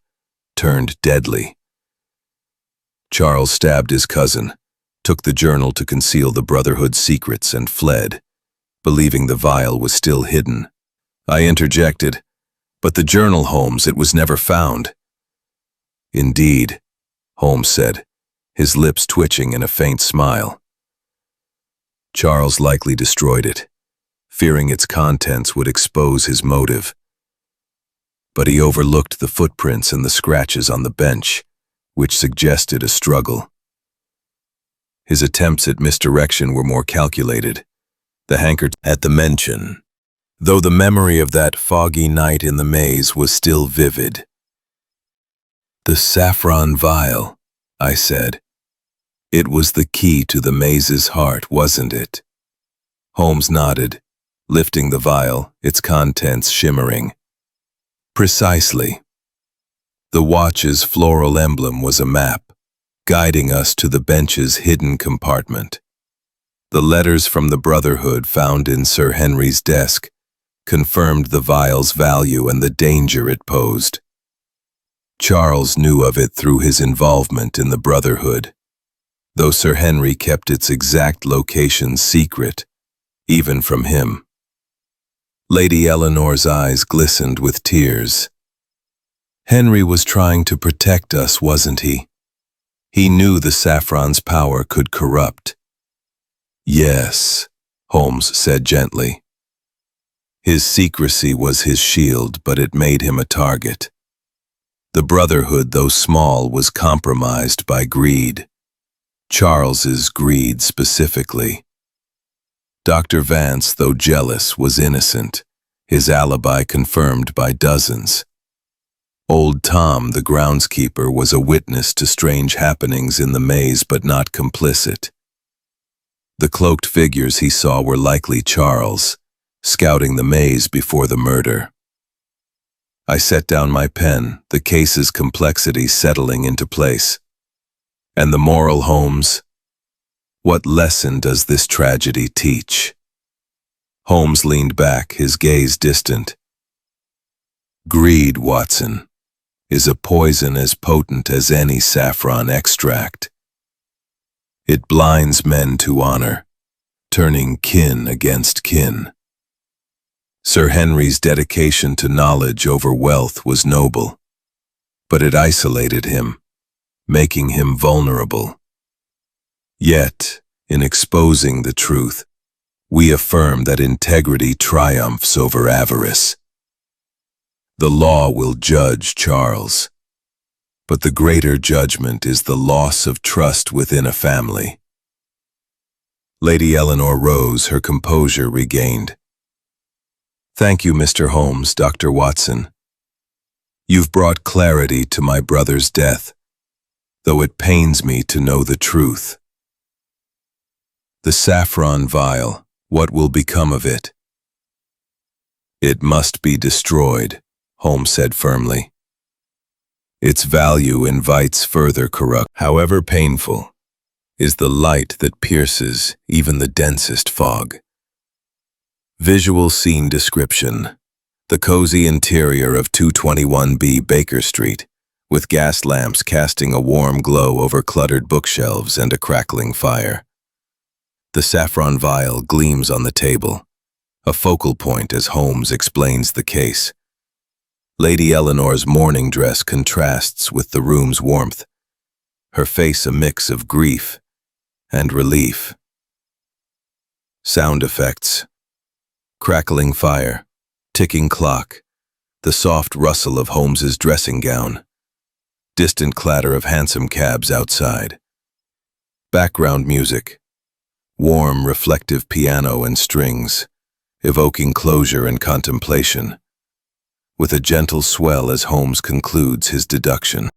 turned deadly. Charles stabbed his cousin, took the journal to conceal the Brotherhood's secrets, and fled, believing the vial was still hidden. I interjected, "But the journal, Holmes, it was never found." "Indeed," Holmes said, his lips twitching in a faint smile. Charles likely destroyed it, fearing its contents would expose his motive. But he overlooked the footprints and the scratches on the bench, which suggested a struggle. His attempts at misdirection were more calculated. The handkerchief at the mention, though the memory of that foggy night in the maze was still vivid. "The saffron vial," I said. "It was the key to the maze's heart, wasn't it?" Holmes nodded, lifting the vial, its contents shimmering. "Precisely. The watch's floral emblem was a map, guiding us to the bench's hidden compartment. The letters from the Brotherhood found in Sir Henry's desk confirmed the vial's value and the danger it posed. Charles knew of it through his involvement in the Brotherhood, though Sir Henry kept its exact location secret, even from him." Lady Eleanor's eyes glistened with tears. "Henry was trying to protect us, wasn't he? He knew the saffron's power could corrupt." "Yes," Holmes said gently. "His secrecy was his shield, but it made him a target. The Brotherhood, though small, was compromised by greed. Charles's greed specifically. Dr. Vance, though jealous, was innocent, his alibi confirmed by dozens. Old Tom, the groundskeeper, was a witness to strange happenings in the maze but not complicit. The cloaked figures he saw were likely Charles, scouting the maze before the murder." I set down my pen, the case's complexity settling into place. "And the moral, Holmes? What lesson does this tragedy teach?" Holmes leaned back, his gaze distant. "Greed, Watson, is a poison as potent as any saffron extract. It blinds men to honor, turning kin against kin. Sir Henry's dedication to knowledge over wealth was noble, but it isolated him, making him vulnerable. Yet, in exposing the truth, we affirm that integrity triumphs over avarice. The law will judge Charles, but the greater judgment is the loss of trust within a family." Lady Eleanor rose, her composure regained. "Thank you, Mr. Holmes, Dr. Watson. You've brought clarity to my brother's death, though it pains me to know the truth. The saffron vial, what will become of it?" "It must be destroyed," Holmes said firmly. "Its value invites further corruption. However painful is the light that pierces even the densest fog." Visual scene description: the cozy interior of 221B Baker Street, with gas lamps casting a warm glow over cluttered bookshelves and a crackling fire. The saffron vial gleams on the table, a focal point as Holmes explains the case. Lady Eleanor's mourning dress contrasts with the room's warmth, her face a mix of grief and relief. Sound effects: crackling fire, ticking clock, the soft rustle of Holmes's dressing gown. Distant clatter of hansom cabs outside. Background music. Warm, reflective piano and strings, evoking closure and contemplation, with a gentle swell as Holmes concludes his deduction.